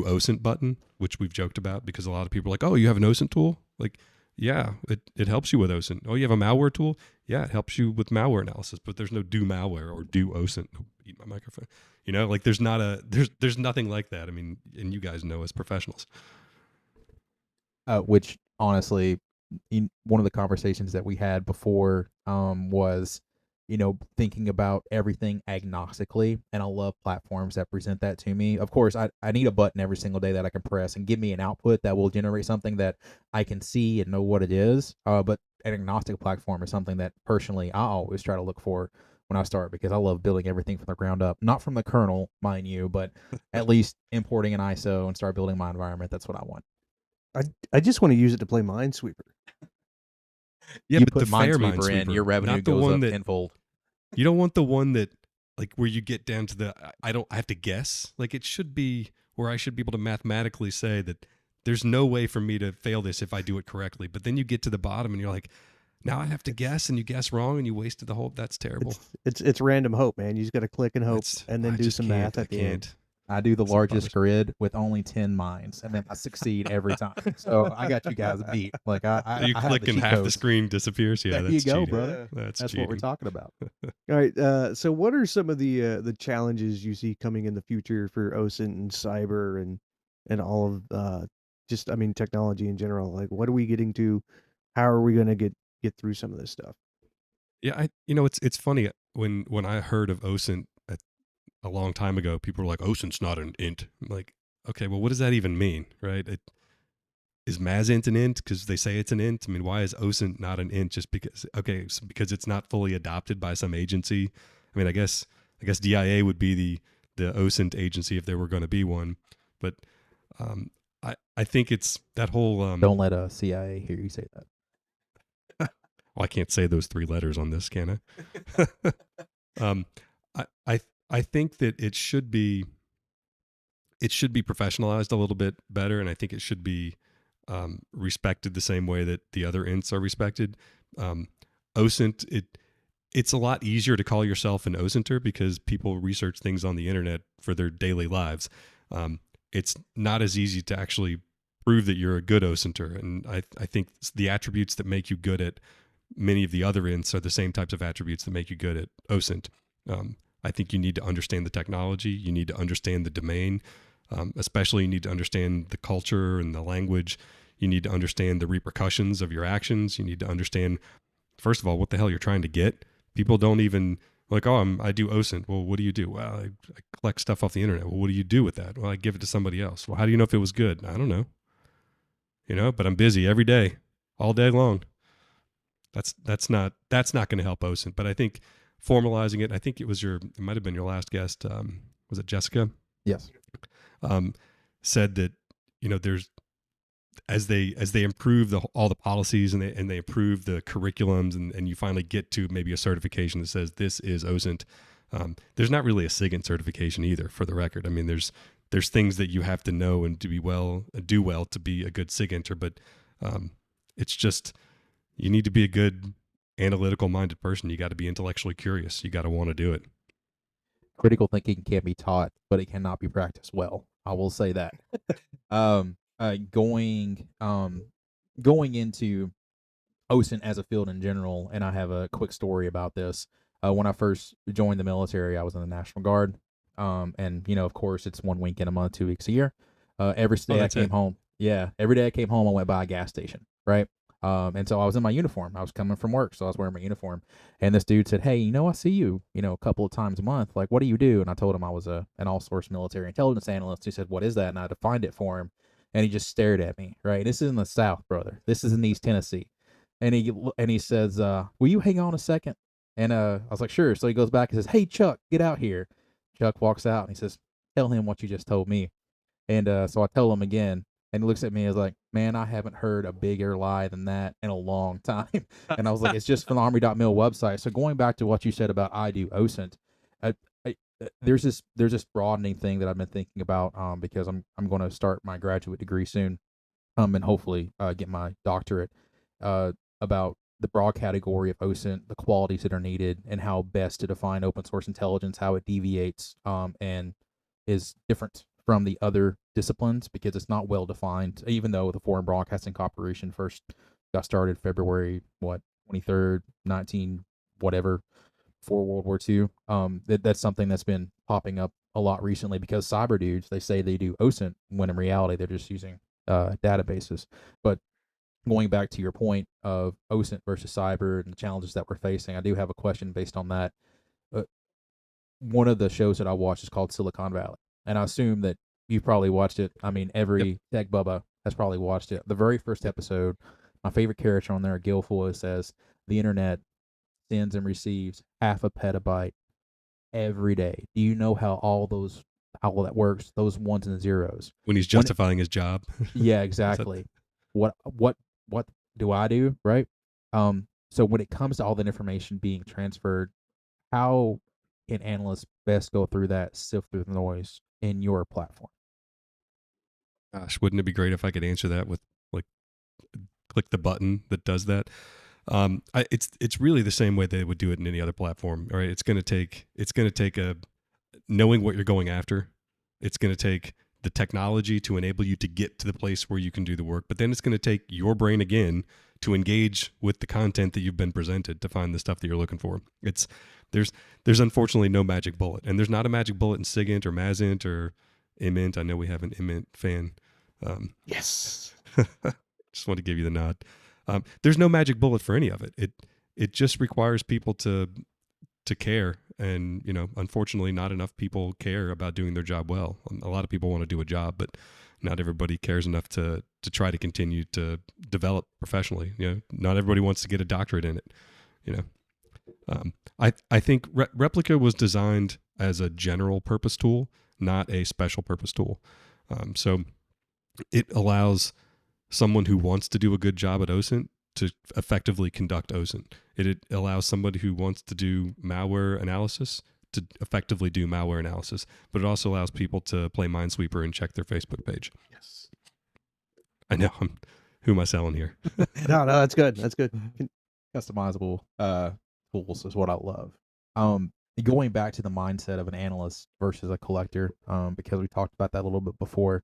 D: OSINT button, which we've joked about, because a lot of people are like, oh, you have an OSINT tool? Like, yeah, it helps you with OSINT. Oh, you have a malware tool? Yeah, it helps you with malware analysis, but there's no do malware or do OSINT. Oh, eat my microphone. Like there's nothing like that. I mean, and you guys know as professionals.
C: Which honestly, one of the conversations that we had before was, thinking about everything agnostically, and I love platforms that present that to me. Of course, I need a button every single day that I can press and give me an output that will generate something that I can see and know what it is. But an agnostic platform is something that personally I always try to look for when I start, because I love building everything from the ground up, not from the kernel, mind you, but at least importing an ISO and start building my environment. That's what I want.
B: I just want to use it to play Minesweeper.
D: Yeah,
C: You
D: but
C: put
D: the fair
C: Minesweeper in, your revenue
D: not the
C: goes
D: one
C: up
D: that
C: tenfold.
D: you don't want the one that like where you get down to the I have to guess. Like it should be where I should be able to mathematically say that there's no way for me to fail this if I do it correctly. But then you get to the bottom and you're like, now I have to guess, and you guess wrong and you wasted the whole. That's terrible.
B: It's random hope, man. You just got to click and hope, and then do some math at the end.
C: I do the largest grid with only 10 mines, and then I succeed every time. So I got you guys beat. Like
D: you click and half the screen disappears. Yeah,
C: there
D: that's
C: you go,
D: cheating.
C: brother.
D: That's
C: what we're talking about.
B: All right. So what are some of the challenges you see coming in the future for OSINT and cyber and all of technology in general? Like, what are we getting to? How are we going to get through some of this stuff?
D: Yeah, it's funny when I heard of OSINT a long time ago, people were like, OSINT's not an int. I'm like, okay, well, what does that even mean, right? Is MASINT an int because they say it's an int? I mean, why is OSINT not an int just because? Okay, so because it's not fully adopted by some agency. I mean, I guess DIA would be the OSINT agency if there were going to be one, but I think it's that whole.
C: Don't let a CIA hear you say that.
D: Well, I can't say those 3 letters on this, can I? I think that it should be professionalized a little bit better, and I think it should be respected the same way that the other ints are respected. OSINT, it's a lot easier to call yourself an OSINTer because people research things on the internet for their daily lives. It's not as easy to actually prove that you're a good OSINTer, and I think the attributes that make you good at many of the other ints are the same types of attributes that make you good at OSINT. I think you need to understand the technology. You need to understand the domain. Especially, you need to understand the culture and the language. You need to understand the repercussions of your actions. You need to understand, first of all, what the hell you're trying to get. People don't even like, I do OSINT. Well, what do you do? Well, I collect stuff off the internet. Well, what do you do with that? Well, I give it to somebody else. Well, how do you know if it was good? I don't know. But I'm busy every day, all day long. That's not going to help OSINT. But I think formalizing it, I think it might have been your last guest. Was it Jessica?
C: Yes.
D: Said that there's as they improve all the policies and they improve the curriculums and you finally get to maybe a certification that says this is OSINT. There's not really a SIGINT certification either, for the record. I mean, there's things that you have to know and do well to be a good SIGINTer, but it's just you need to be a good analytical minded person. You got to be intellectually curious. You got to want to do it.
C: Critical thinking can be taught, but it cannot be practiced well. I will say that. Going into OSINT as a field in general, and I have a quick story about this. When I first joined the military, I was in the National Guard, and of course, it's 1 week in a month, 2 weeks a year. Every day I came home, I went by a gas station, right? And so I was in my uniform. I was coming from work, so I was wearing my uniform. And this dude said, "Hey, I see you, a couple of times a month. Like, what do you do?" And I told him I was an all-source military intelligence analyst. He said, "What is that?" And I defined it for him. And he just stared at me, right? This is in the South, brother. This is in East Tennessee. And he says, "Will you hang on a second?" And I was like, "Sure." So he goes back and says, "Hey, Chuck, get out here." Chuck walks out and he says, "Tell him what you just told me." And so I tell him again. And he looks at me and is like, "Man, I haven't heard a bigger lie than that in a long time." And I was like, "It's just from the Army.mil website." So going back to what you said about I do OSINT, there's this broadening thing that I've been thinking about because I'm going to start my graduate degree soon, and hopefully get my doctorate about the broad category of OSINT, the qualities that are needed, and how best to define open source intelligence, how it deviates and is different from the other disciplines because it's not well defined, even though the Foreign Broadcasting Corporation first got started February 23rd, 19 whatever, for World War II. That's something that's been popping up a lot recently because cyber dudes, they say they do OSINT when in reality they're just using databases. But going back to your point of OSINT versus cyber and the challenges that we're facing, I do have a question based on that. One of the shows that I watch is called Silicon Valley. And I assume that you've probably watched it. I mean, every tech bubba has probably watched it. The very first episode, my favorite character on there, Guilfoyle, says the internet sends and receives 0.5 petabyte every day. Do you know how all that works? Those ones and zeros.
D: When he's justifying his job.
C: Yeah, exactly. What do I do, right? So when it comes to all that information being transferred, how can analysts best go through that, sift through the noise in your platform?
D: Gosh, wouldn't it be great if I could answer that with click the button that does that? It's really the same way they would do it in any other platform. All right, it's going to take a knowing what you're going after. It's going to take the technology to enable you to get to the place where you can do the work. But then it's going to take your brain again to engage with the content that you've been presented to find the stuff that you're looking for. There's unfortunately no magic bullet, and there's not a magic bullet in SIGINT or MASINT or IMINT. I know we have an IMINT fan.
B: Yes.
D: Just want to give you the nod. There's no magic bullet for any of it. It just requires people to care and unfortunately, not enough people care about doing their job well. A lot of people want to do a job, but not everybody cares enough to try to continue to develop professionally. Not everybody wants to get a doctorate in it. I think Replica was designed as a general purpose tool, not a special purpose tool. So it allows someone who wants to do a good job at OSINT to effectively conduct OSINT. It allows somebody who wants to do malware analysis to effectively do malware analysis, but it also allows people to play Minesweeper and check their Facebook page.
B: Yes.
D: I know. Who am I selling here?
B: No, that's good. That's good.
C: Customizable tools is what I love. Going back to the mindset of an analyst versus a collector, because we talked about that a little bit before.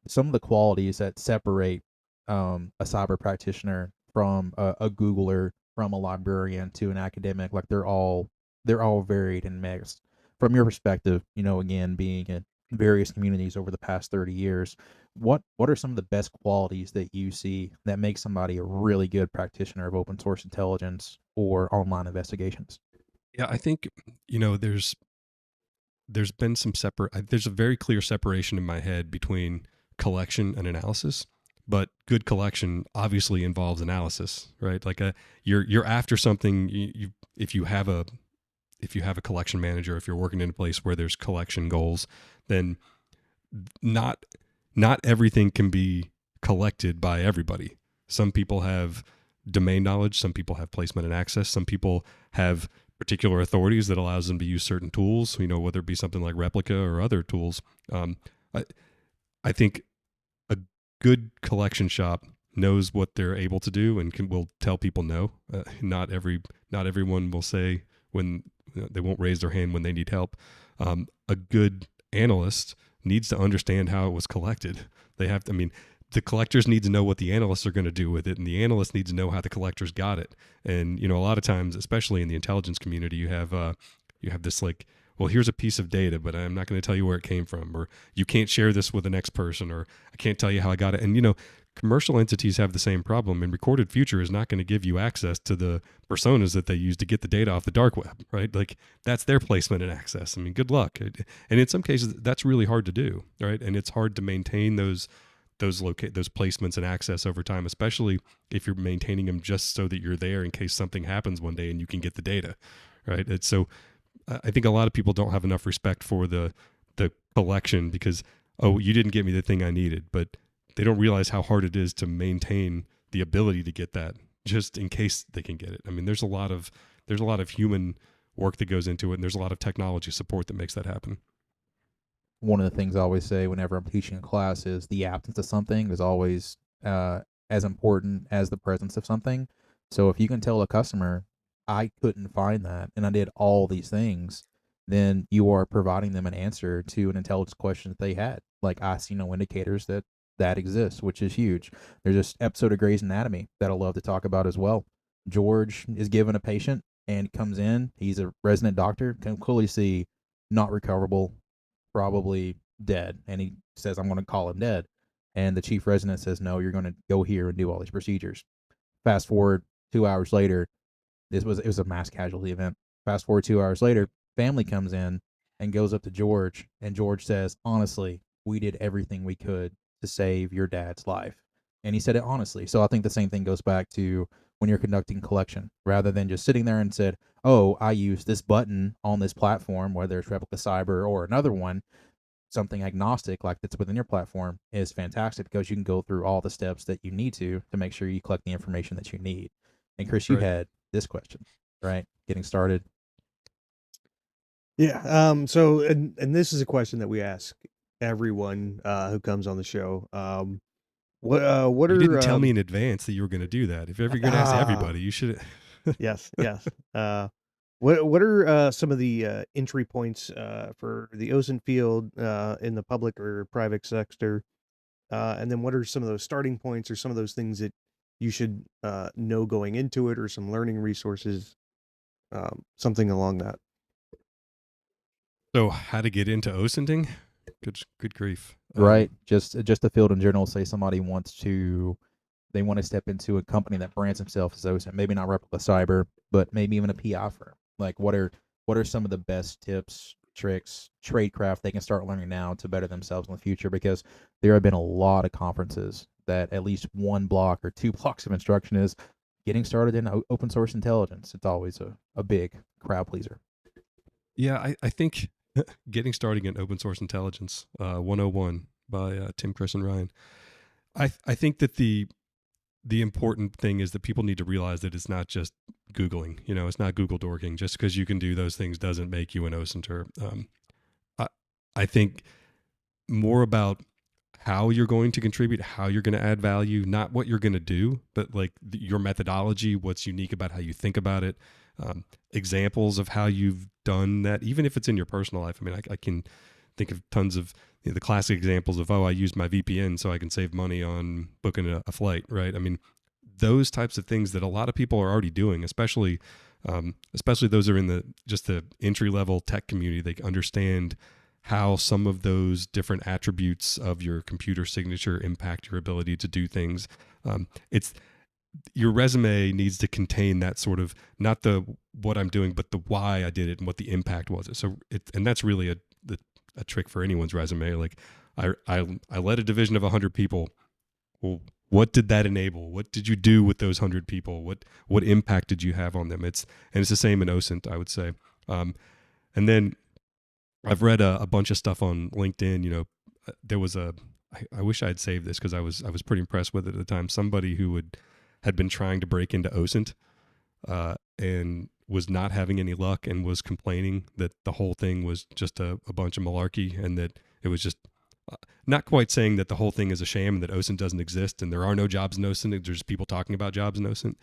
C: Some of the qualities that separate a cyber practitioner from a Googler, from a librarian to an academic, like they're all varied and mixed. From your perspective, again, being in various communities over the past 30 years, what are some of the best qualities that you see that make somebody a really good practitioner of open source intelligence or online investigations?
D: Yeah, I think there's been there's a very clear separation in my head between collection and analysis, but good collection obviously involves analysis, right? Like you're after something. If you have a collection manager, if you're working in a place where there's collection goals, then not everything can be collected by everybody. Some people have domain knowledge, some people have placement and access, some people have particular authorities that allows them to use certain tools, whether it be something like Replica or other tools. I think a good collection shop knows what they're able to do and will tell people no. Not everyone will say when they won't raise their hand when they need help. A good analyst needs to understand how it was collected. The collectors need to know what the analysts are going to do with it, and the analysts need to know how the collectors got it. And a lot of times, especially in the intelligence community, you have this like, well, here's a piece of data, but I'm not going to tell you where it came from, or you can't share this with the next person, or I can't tell you how I got it. And commercial entities have the same problem, and Recorded Future is not going to give you access to the personas that they use to get the data off the dark web, right? Like that's their placement and access. Good luck. And in some cases, that's really hard to do, right? And it's hard to maintain those placements and access over time, especially if you're maintaining them just so that you're there in case something happens one day and you can get the data, right? So I think a lot of people don't have enough respect for the collection because, oh, you didn't get me the thing I needed, but they don't realize how hard it is to maintain the ability to get that just in case they can get it. There's a lot of human work that goes into it, and there's a lot of technology support that makes that happen.
C: One of the things I always say whenever I'm teaching a class is the absence of something is always as important as the presence of something. So if you can tell a customer, I couldn't find that and I did all these things, then you are providing them an answer to an intelligence question that they had. Like, I see no indicators that exists, which is huge. There's this episode of Grey's Anatomy that I love to talk about as well. George is given a patient and comes in. He's a resident doctor, can clearly see not recoverable, probably dead. And he says, I'm going to call him dead. And the chief resident says, no, you're going to go here and do all these procedures. Fast forward 2 hours later, it was a mass casualty event. Fast forward 2 hours later, family comes in and goes up to George, and George says, honestly, we did everything we could to save your dad's life. And he said it honestly. So I think the same thing goes back to when you're conducting collection, rather than just sitting there and said, oh, I use this button on this platform, whether it's Replica Cyber or another one, something agnostic like that's within your platform is fantastic because you can go through all the steps that you need to make sure you collect the information that you need. And Chris, you had this question, right? Getting started.
B: Yeah. So, and this is a question that we ask everyone who comes on the show. What
D: You
B: are
D: didn't tell me in advance that you were going to do that. If you're ever going to ask everybody, you should.
B: Yes. What are some of the entry points for the OSINT field in the public or private sector? And then what are some of those starting points or some of those things that you should know going into it, or some learning resources, something along that?
D: So how to get into OSINTing? Good grief.
C: Right. Just the field in general. Say somebody they want to step into a company that brands themselves as OSINT, maybe not Replica Cyber, but maybe even a PI firm. Like, what are what are some of the best tips, tricks, tradecraft they can start learning now to better themselves in the future? Because there have been a lot of conferences that at least one block or 2 blocks of instruction is getting started in open source intelligence. It's always a big crowd pleaser.
D: Yeah, I think getting started in open source intelligence 101 by Tim, Chris, and Ryan. I think that the important thing is that people need to realize that it's not just Googling. It's not Google dorking. Just because you can do those things doesn't make you an OSINTer. I think more about how you're going to contribute, how you're going to add value, not what you're going to do, but like your methodology, what's unique about how you think about it, examples of how you've done that, even if it's in your personal life. I mean, I can think of tons of the classic examples of, I used my VPN so I can save money on booking a flight, right? I mean, those types of things that a lot of people are already doing, especially those are in the entry level tech community. They understand how some of those different attributes of your computer signature impact your ability to do things. It's your resume needs to contain that sort of, not the what I'm doing, but the why I did it and what the impact was. So and that's really a trick for anyone's resume. Like I led a division of 100 people. Well, what did that enable? What did you do with those 100 people? What impact did you have on them? It's the same in OSINT, I would say. And then I've read a bunch of stuff on LinkedIn. There was I wish I had saved this because I was pretty impressed with it at the time. Somebody who had been trying to break into OSINT and was not having any luck and was complaining that the whole thing was just a bunch of malarkey, and that it was just not quite saying that the whole thing is a sham and that OSINT doesn't exist and there are no jobs in OSINT. There's people talking about jobs in OSINT.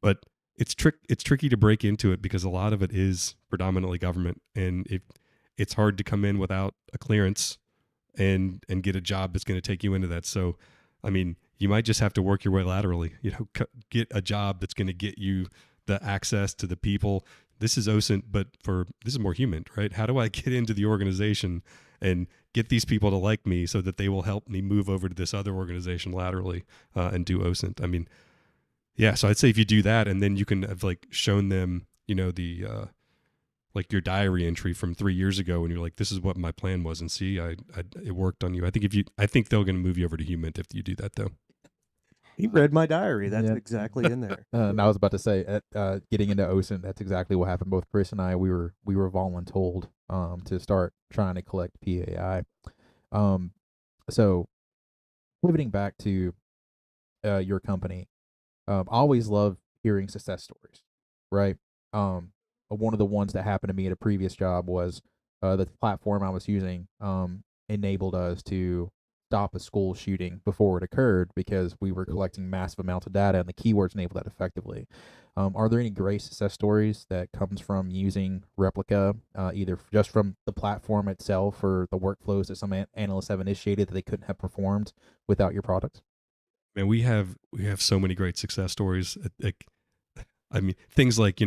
D: But it's tricky to break into it because a lot of it is predominantly government, and it's hard to come in without a clearance and get a job that's going to take you into that. So, I mean, you might just have to work your way laterally, get a job that's going to get you the access to the people. This is OSINT, but this is more human, right? How do I get into the organization and get these people to like me so that they will help me move over to this other organization laterally and do OSINT? I mean, yeah. So I'd say if you do that, and then you can have shown them, the your diary entry from 3 years ago, and you're like, this is what my plan was, and see, it worked on you. I think they're going to move you over to human if you do that, though.
B: He read my diary. That's
C: Yeah.
B: exactly in there.
C: And I was about to say, getting into OSINT, that's exactly what happened. Both Chris and I, we were voluntold to start trying to collect PAI. So pivoting back to your company, I always love hearing success stories, right? One of the ones that happened to me at a previous job was the platform I was using enabled us to stop a school shooting before it occurred because we were collecting massive amounts of data, and the keywords enabled that effectively. Are there any great success stories that comes from using Replica, either just from the platform itself or the workflows that some analysts have initiated that they couldn't have performed without your products?
D: Man, we have so many great success stories. I mean, things like,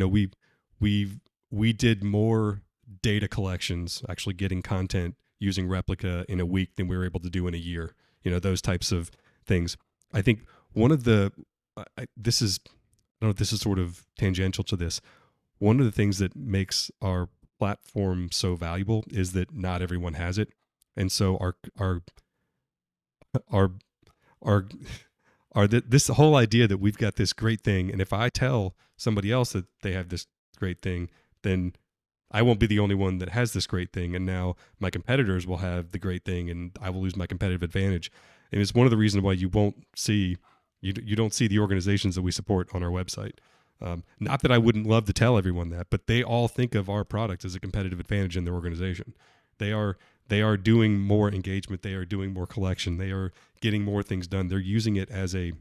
D: we did more data collections, actually getting content using Replica in a week than we were able to do in a year. Those types of things. I think one of the this is, I don't know if this is sort of tangential to this. One of the things that makes our platform so valuable is that not everyone has it, and so this whole idea that we've got this great thing, and if I tell somebody else that they have this great thing, then I won't be the only one that has this great thing, and now my competitors will have the great thing, and I will lose my competitive advantage. And it's one of the reasons why you don't see the organizations that we support on our website. Not that I wouldn't love to tell everyone that, but they all think of our product as a competitive advantage in their organization. They are doing more engagement. They are doing more collection. They are getting more things done. They're using it as a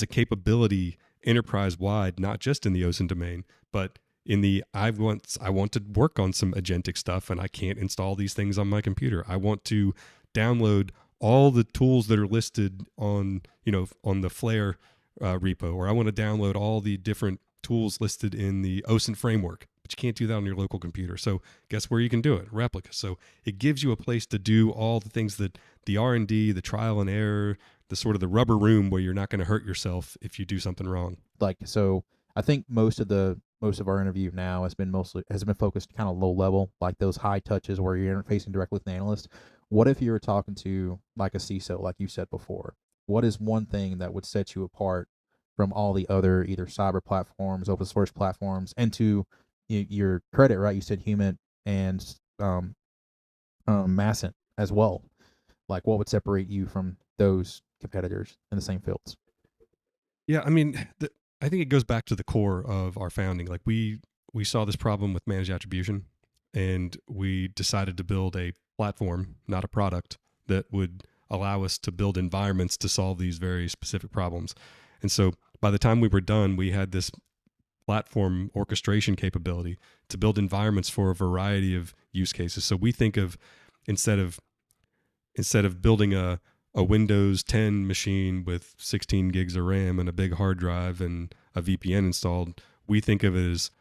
D: capability enterprise-wide, not just in the OSINT domain, but in the I want to work on some agentic stuff and I can't install these things on my computer. I want to download all the tools that are listed on the Flare repo, or I want to download all the different tools listed in the OSINT framework, but you can't do that on your local computer. So guess where you can do it? Replica. So it gives you a place to do all the things that the R&D, the trial and error, the sort of the rubber room where you're not going to hurt yourself if you do something wrong.
C: So I think most of the most of our interview now has been focused kind of low level, like those high touches where you're interfacing directly with an analyst. What if you were talking to like a CISO, like you said before? What is one thing that would set you apart from all the other either cyber platforms, open source platforms, and to your credit, right? You said Human and Massent as well. Like, what would separate you from those competitors in the same fields?
D: Yeah, I mean, I think it goes back to the core of our founding. Like we saw this problem with managed attribution, and we decided to build a platform, not a product, that would allow us to build environments to solve these very specific problems. And so by the time we were done, we had this platform orchestration capability to build environments for a variety of use cases. So we think of instead of building a Windows 10 machine with 16 gigs of RAM and a big hard drive and a VPN installed, we think of it as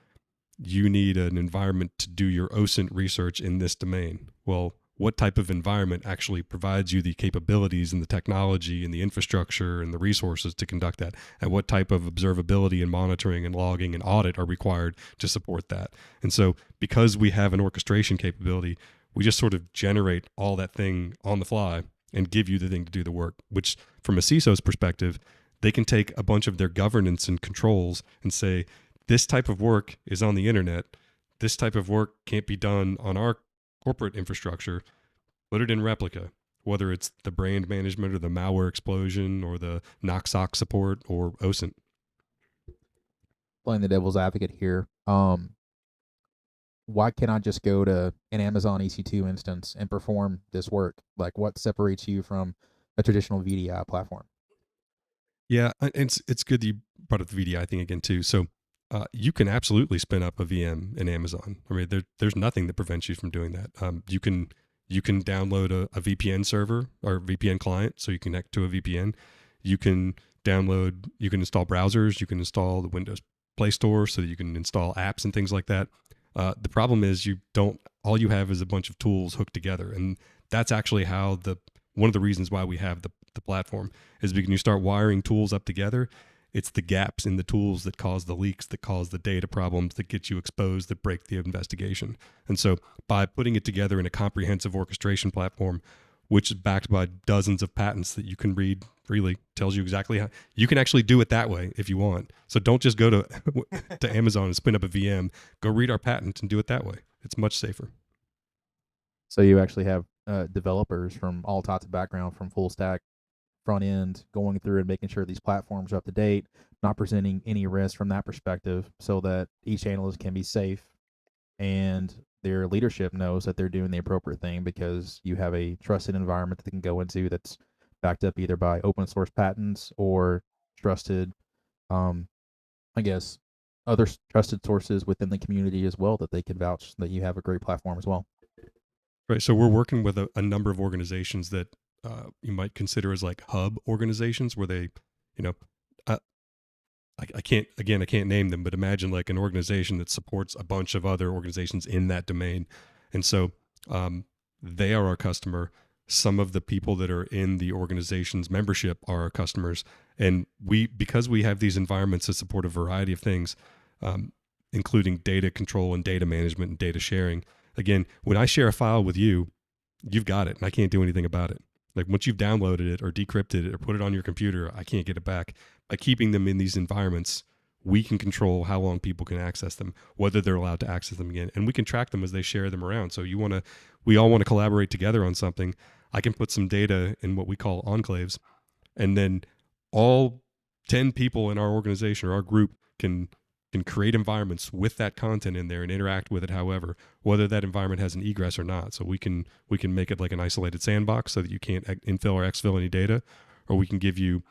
D: you need an environment to do your OSINT research in this domain. Well, what type of environment actually provides you the capabilities and the technology and the infrastructure and the resources to conduct that? And what type of observability and monitoring and logging and audit are required to support that? And so because we have an orchestration capability, we just sort of generate all that thing on the fly and give you the thing to do the work, which from a CISO's perspective, they can take a bunch of their governance and controls and say, this type of work is on the internet. This type of work can't be done on our corporate infrastructure. Put it in Replica, whether it's the brand management or the malware explosion or the NOC support or OSINT.
C: Playing the devil's advocate here, why can't I just go to an Amazon EC2 instance and perform this work? Like, what separates you from a traditional VDI platform?
D: Yeah, and it's good that you brought up the VDI thing again too. So you can absolutely spin up a VM in Amazon. I mean, there's nothing that prevents you from doing that. You can download a VPN server or VPN client, so you connect to a VPN. You can install browsers. You can install the Windows Play Store so that you can install apps and things like that. The problem is all you have is a bunch of tools hooked together. And that's actually how one of the reasons why we have the platform is because when you start wiring tools up together, it's the gaps in the tools that cause the leaks, that cause the data problems, that get you exposed, that break the investigation. And so by putting it together in a comprehensive orchestration platform, which is backed by dozens of patents that you can read freely, tells you exactly how you can actually do it that way if you want. So don't just go to Amazon and spin up a VM. Go read our patent and do it that way. It's much safer.
C: So you actually have developers from all types of background, from full stack, front end, going through and making sure these platforms are up to date, not presenting any risk from that perspective, so that each analyst can be safe and their leadership knows that they're doing the appropriate thing because you have a trusted environment that they can go into that's backed up either by open source patents or trusted, other trusted sources within the community as well that they can vouch that you have a great platform as well.
D: Right. So we're working with a number of organizations that you might consider as like hub organizations where they, I can't name them, but imagine like an organization that supports a bunch of other organizations in that domain. And so they are our customer. Some of the people that are in the organization's membership are our customers. And because we have these environments that support a variety of things, including data control and data management and data sharing. Again, when I share a file with you, you've got it and I can't do anything about it. Like once you've downloaded it or decrypted it or put it on your computer, I can't get it back. By keeping them in these environments, we can control how long people can access them, whether they're allowed to access them again. And we can track them as they share them around. So we all want to collaborate together on something. I can put some data in what we call enclaves, and then all 10 people in our organization or our group can create environments with that content in there and interact with it however, whether that environment has an egress or not. So we can make it like an isolated sandbox so that you can't infill or exfil any data, or we can give you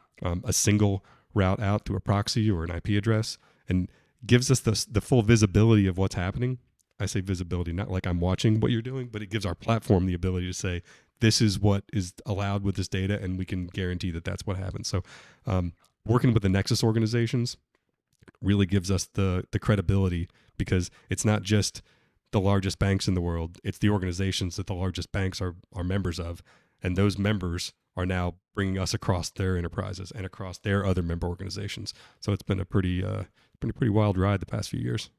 D: a single route out to a proxy or an IP address, and gives us the full visibility of what's happening. I say visibility, not like I'm watching what you're doing, but it gives our platform the ability to say, this is what is allowed with this data, and we can guarantee that that's what happens. So working with the Nexus organizations really gives us the credibility, because it's not just the largest banks in the world, it's the organizations that the largest banks are members of, and those members are now bringing us across their enterprises and across their other member organizations. So it's been a pretty wild ride the past few years.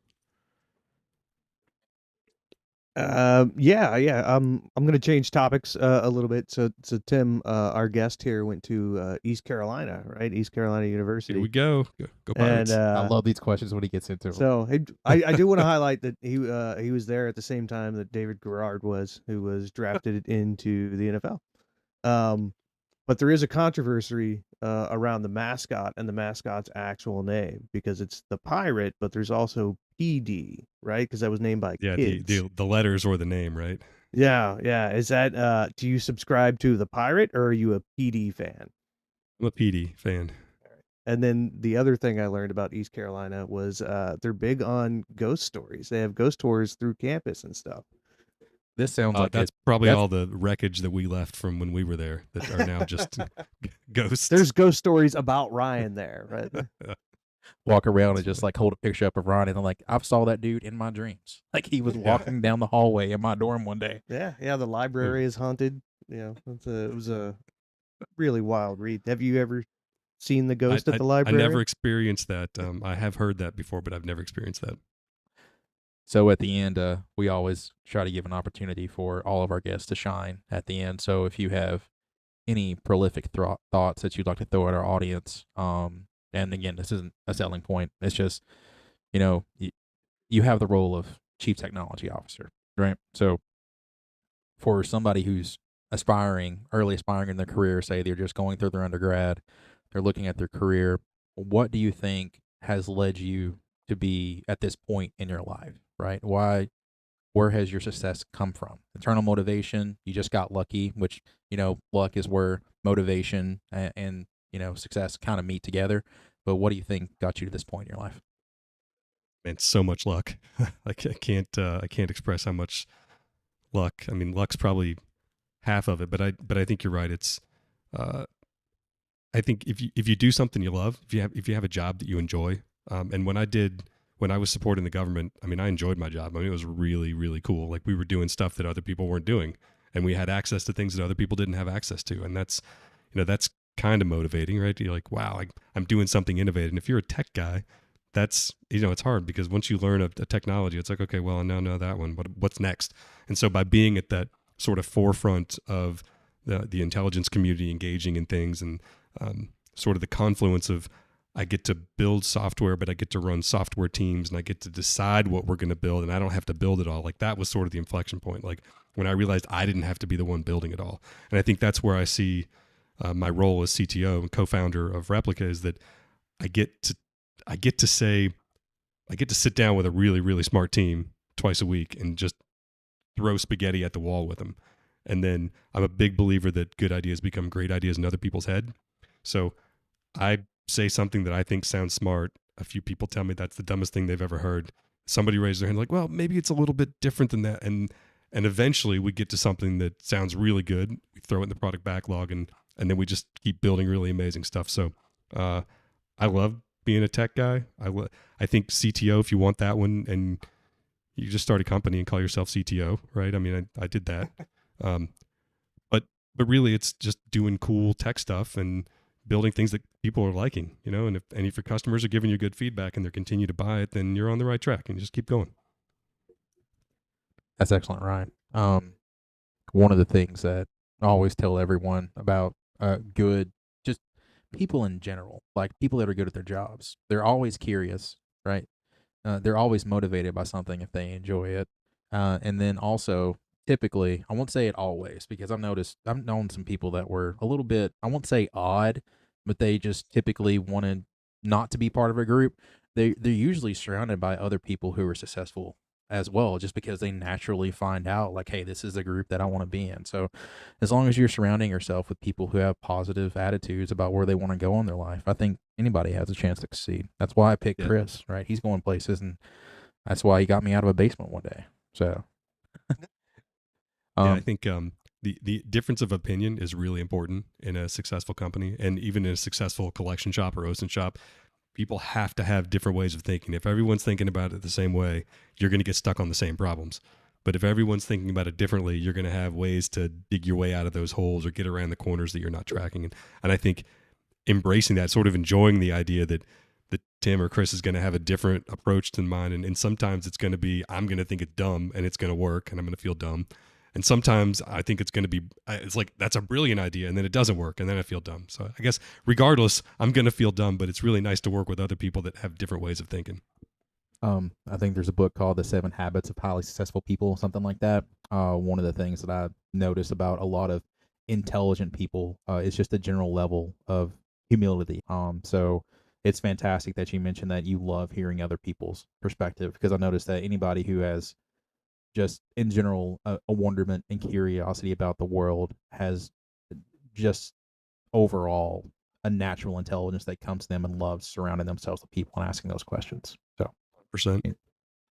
B: Yeah. I'm going to change topics a little bit. So Tim, our guest here, went to East Carolina, right? East Carolina
D: Here we
B: University,
D: go. Go
B: and
D: Pirates.
C: I love these questions when he gets into them.
B: so I do want to highlight that he was there at the same time that David Garrard was, who was drafted into the NFL. But there is a controversy around the mascot and the mascot's actual name, because it's the Pirate, but there's also PD, right? Because that was named by
D: Yeah,
B: kids.
D: the letters or the name, right?
B: Yeah. Is that do you subscribe to the Pirate, or are you a PD fan?
D: I'm a PD fan.
B: And then the other thing I learned about East Carolina was they're big on ghost stories. They have ghost tours through campus and stuff.
C: This sounds like
D: That's probably all the wreckage that we left from when we were there that are now just ghosts.
B: There's ghost stories about Ryan there, right?
C: walk around and just like hold a picture up of Ron and I'm like, I've saw that dude in my dreams. Like he was walking down the hallway in my dorm one day.
B: Yeah. The library is haunted. It was a really wild read. Have you ever seen the ghost at the library?
D: I never experienced that. I have heard that before, but I've never experienced that.
C: So at the end, we always try to give an opportunity for all of our guests to shine at the end. So if you have any prolific thoughts that you'd like to throw at our audience, and again, this isn't a selling point. It's just, you have the role of chief technology officer, right? So for somebody who's early aspiring in their career, say they're just going through their undergrad, they're looking at their career, what do you think has led you to be at this point in your life, right? Where has your success come from? Internal motivation, you just got lucky, which, luck is where motivation and success kind of meet together. But what do you think got you to this point in your life?
D: Man, so much luck. I can't express how much luck. I mean, luck's probably half of it, but I think you're right. It's I think if you do something you love, if you have a job that you enjoy, and when I was supporting the government, I mean, I enjoyed my job. I mean, it was really, really cool. Like we were doing stuff that other people weren't doing, and we had access to things that other people didn't have access to, and that's kind of motivating, right? You're like, wow, I'm doing something innovative. And if you're a tech guy, that's it's hard, because once you learn a technology, it's like, okay, well, I now know that one. What's next? And so by being at that sort of forefront of the intelligence community, engaging in things, and sort of the confluence of, I get to build software, but I get to run software teams, and I get to decide what we're going to build, and I don't have to build it all. Like that was sort of the inflection point. Like when I realized I didn't have to be the one building it all. And I think that's where I see my role as CTO and co-founder of Replica, is that I get to sit down with a really, really smart team twice a week and just throw spaghetti at the wall with them. And then I'm a big believer that good ideas become great ideas in other people's head. So I say something that I think sounds smart. A few people tell me that's the dumbest thing they've ever heard. Somebody raises their hand like, well, maybe it's a little bit different than that. And eventually we get to something that sounds really good. We throw it in the product backlog, and then we just keep building really amazing stuff. So I love being a tech guy. I think CTO, if you want that one, and you just start a company and call yourself CTO, right? I mean, I did that. But really it's just doing cool tech stuff and building things that people are liking, and if your customers are giving you good feedback and they continue to buy it, then you're on the right track, and you just keep going.
C: That's excellent, Ryan. One of the things that I always tell everyone about good, just people in general, like people that are good at their jobs, they're always curious, right? They're always motivated by something if they enjoy it. And then also, typically, I won't say it always, because I've known some people that were a little bit, I won't say odd, but they just typically wanted not to be part of a group. They're usually surrounded by other people who are successful as well, just because they naturally find out like, hey, this is a group that I want to be in. So as long as you're surrounding yourself with people who have positive attitudes about where they want to go in their life, I think anybody has a chance to succeed. That's why I picked Chris, right? He's going places, and that's why he got me out of a basement one day. So
D: I think the difference of opinion is really important in a successful company, and even in a successful collection shop or OSINT shop. People have to have different ways of thinking. If everyone's thinking about it the same way, you're going to get stuck on the same problems. But if everyone's thinking about it differently, you're going to have ways to dig your way out of those holes or get around the corners that you're not tracking. And I think embracing that, sort of enjoying the idea that Tim or Chris is going to have a different approach than mine. And sometimes it's going to be, I'm going to think it's dumb and it's going to work and I'm going to feel dumb. And sometimes I think it's going to be, it's like, that's a brilliant idea. And then it doesn't work. And then I feel dumb. So I guess regardless, I'm going to feel dumb, but it's really nice to work with other people that have different ways of thinking.
C: I think there's a book called The 7 Habits of Highly Successful People, something like that. One of the things that I notice about a lot of intelligent people is just a general level of humility. So it's fantastic that you mentioned that you love hearing other people's perspective, because I noticed that anybody who has just in general a wonderment and curiosity about the world has just overall a natural intelligence that comes to them and loves surrounding themselves with people and asking those questions. So
D: %.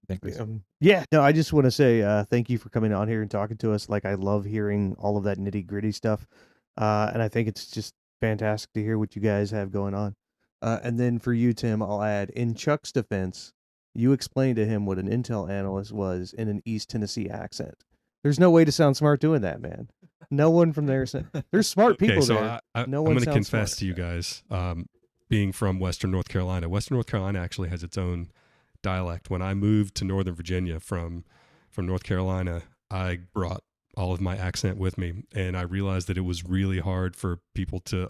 C: thank you.
B: Yeah, no, I just want to say thank you for coming on here and talking to us. Like, I love hearing all of that nitty gritty stuff. And I think it's just fantastic to hear what you guys have going on. And then for you, Tim, I'll add, in Chuck's defense, you explained to him what an Intel analyst was in an East Tennessee accent. There's no way to sound smart doing that, man. No one from there. There's smart people
D: Okay, so
B: there.
D: I'm
B: No one
D: going to
B: sounds
D: confess
B: smart.
D: to you guys, being from Western North Carolina. Western North Carolina actually has its own dialect. When I moved to Northern Virginia from North Carolina, I brought all of my accent with me, and I realized that it was really hard for people to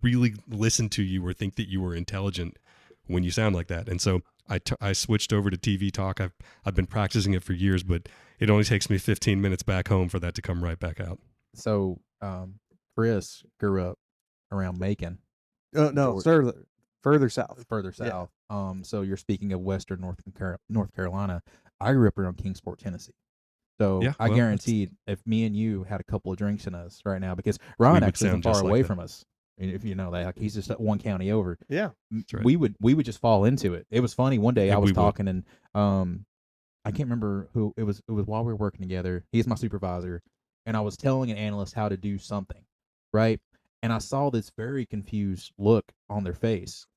D: really listen to you or think that you were intelligent when you sound like that. And so I switched over to TV talk. I've been practicing it for years, but it only takes me 15 minutes back home for that to come right back out.
C: So Chris grew up around Macon.
B: No, further south.
C: Further
B: Yeah.
C: south. So you're speaking of Western North Carolina. I grew up around Kingsport, Tennessee. So
D: Yeah,
C: I
D: well,
C: guaranteed if me and you had a couple of drinks in us right now, because Ryan
D: would
C: actually isn't
D: sound
C: far
D: just like
C: away
D: that.
C: from us. And if you know that, like, he's just at one county over.
B: Yeah.
D: That's right.
C: We would just fall into it. It was funny. One day
D: Yeah,
C: I was
D: we would.
C: talking and I can't remember who it was. It was while we were working together. He's my supervisor, and I was telling an analyst how to do something, right? And I saw this very confused look on their face,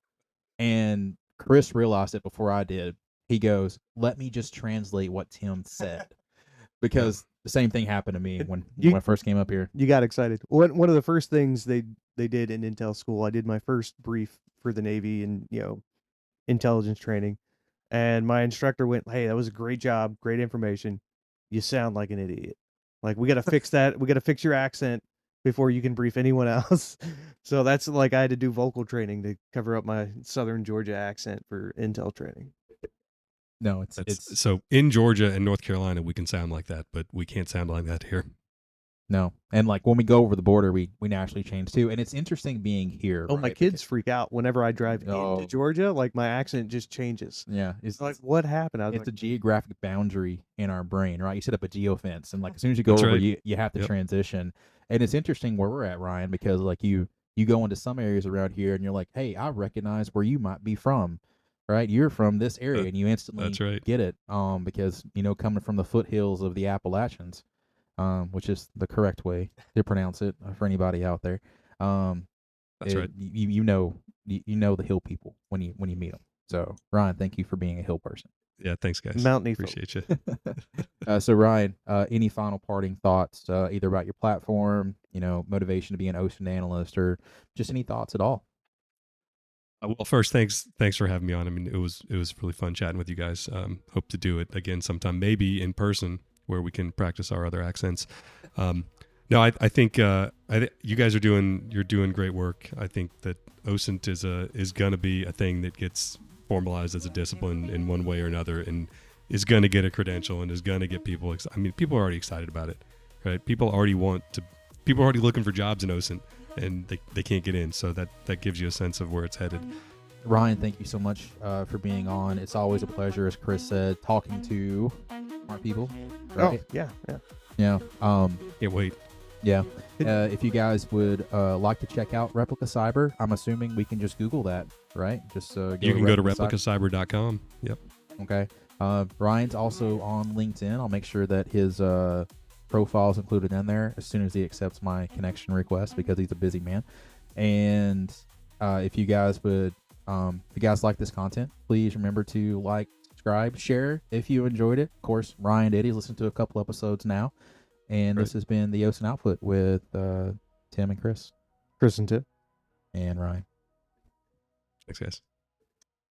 C: and Chris realized it before I did. He goes, "Let me just translate what Tim said," because the same thing happened to me when I first came up here.
B: You got excited. One of the first things they did in Intel school, I did my first brief for the Navy and, intelligence training. And my instructor went, "Hey, that was a great job, great information. You sound like an idiot. Like, we got to fix that. We got to fix your accent before you can brief anyone else." So that's like, I had to do vocal training to cover up my Southern Georgia accent for Intel training.
C: No, it's
D: So in Georgia and North Carolina, we can sound like that, but we can't sound like that here.
C: no. And like when we go over the border, we naturally change too. And it's interesting being here.
B: Oh, my
C: right?
B: kids freak out whenever I drive
C: Oh.
B: into Georgia. Like, my accent just changes.
C: Yeah, it's
B: Like, what happened? I was
C: it's a
B: like,
C: geographic boundary in our brain, right? You set up a geofence, and like as soon as you go
D: That's
C: over,
D: right.
C: you have to
D: Yep.
C: transition. And it's interesting where we're at, Ryan, because like you go into some areas around here, and you're like, hey, I recognize where you might be from, right? You're from this area, and you instantly
D: That's right.
C: get it, because coming from the foothills of the Appalachians, which is the correct way to pronounce it for anybody out there.
D: That's right.
C: You know the hill people when you meet them. So Ryan, thank you for being a hill person.
D: Yeah, thanks, guys.
B: Mountain
D: Appreciate you.
C: So Ryan, any final parting thoughts, either about your platform, motivation to be an OSINT analyst, or just any thoughts at all?
D: Well, first, thanks for having me on. I mean, it was really fun chatting with you guys. Hope to do it again sometime, maybe in person, where we can practice our other accents. No, I think you guys are doing great work. I think that OSINT is going to be a thing that gets formalized as a discipline in one way or another, and is going to get a credential and is going to get people. I mean, people are already excited about it, right? People are already looking for jobs in OSINT, and they can't get in. So that gives you a sense of where it's headed.
C: Ryan, thank you so much for being on. It's always a pleasure, as Chris said, talking to smart people. Right?
B: oh, yeah.
C: Yeah.
D: Can't wait.
C: Yeah. If you guys would like to check out Replica Cyber, I'm assuming we can just Google that, right? Just
D: You can go to replicacyber.com. Yep.
C: Okay. Ryan's also on LinkedIn. I'll make sure that his profile is included in there as soon as he accepts my connection request, because he's a busy man. And if you guys like this content, please remember to like, subscribe, share if you enjoyed it. Of course, Ryan did. He's listened to a couple episodes now. And
D: Right.
C: This has been the OSINT Output with Tim and Chris
B: Chris and Tim.
C: and Ryan.
D: Thanks, guys.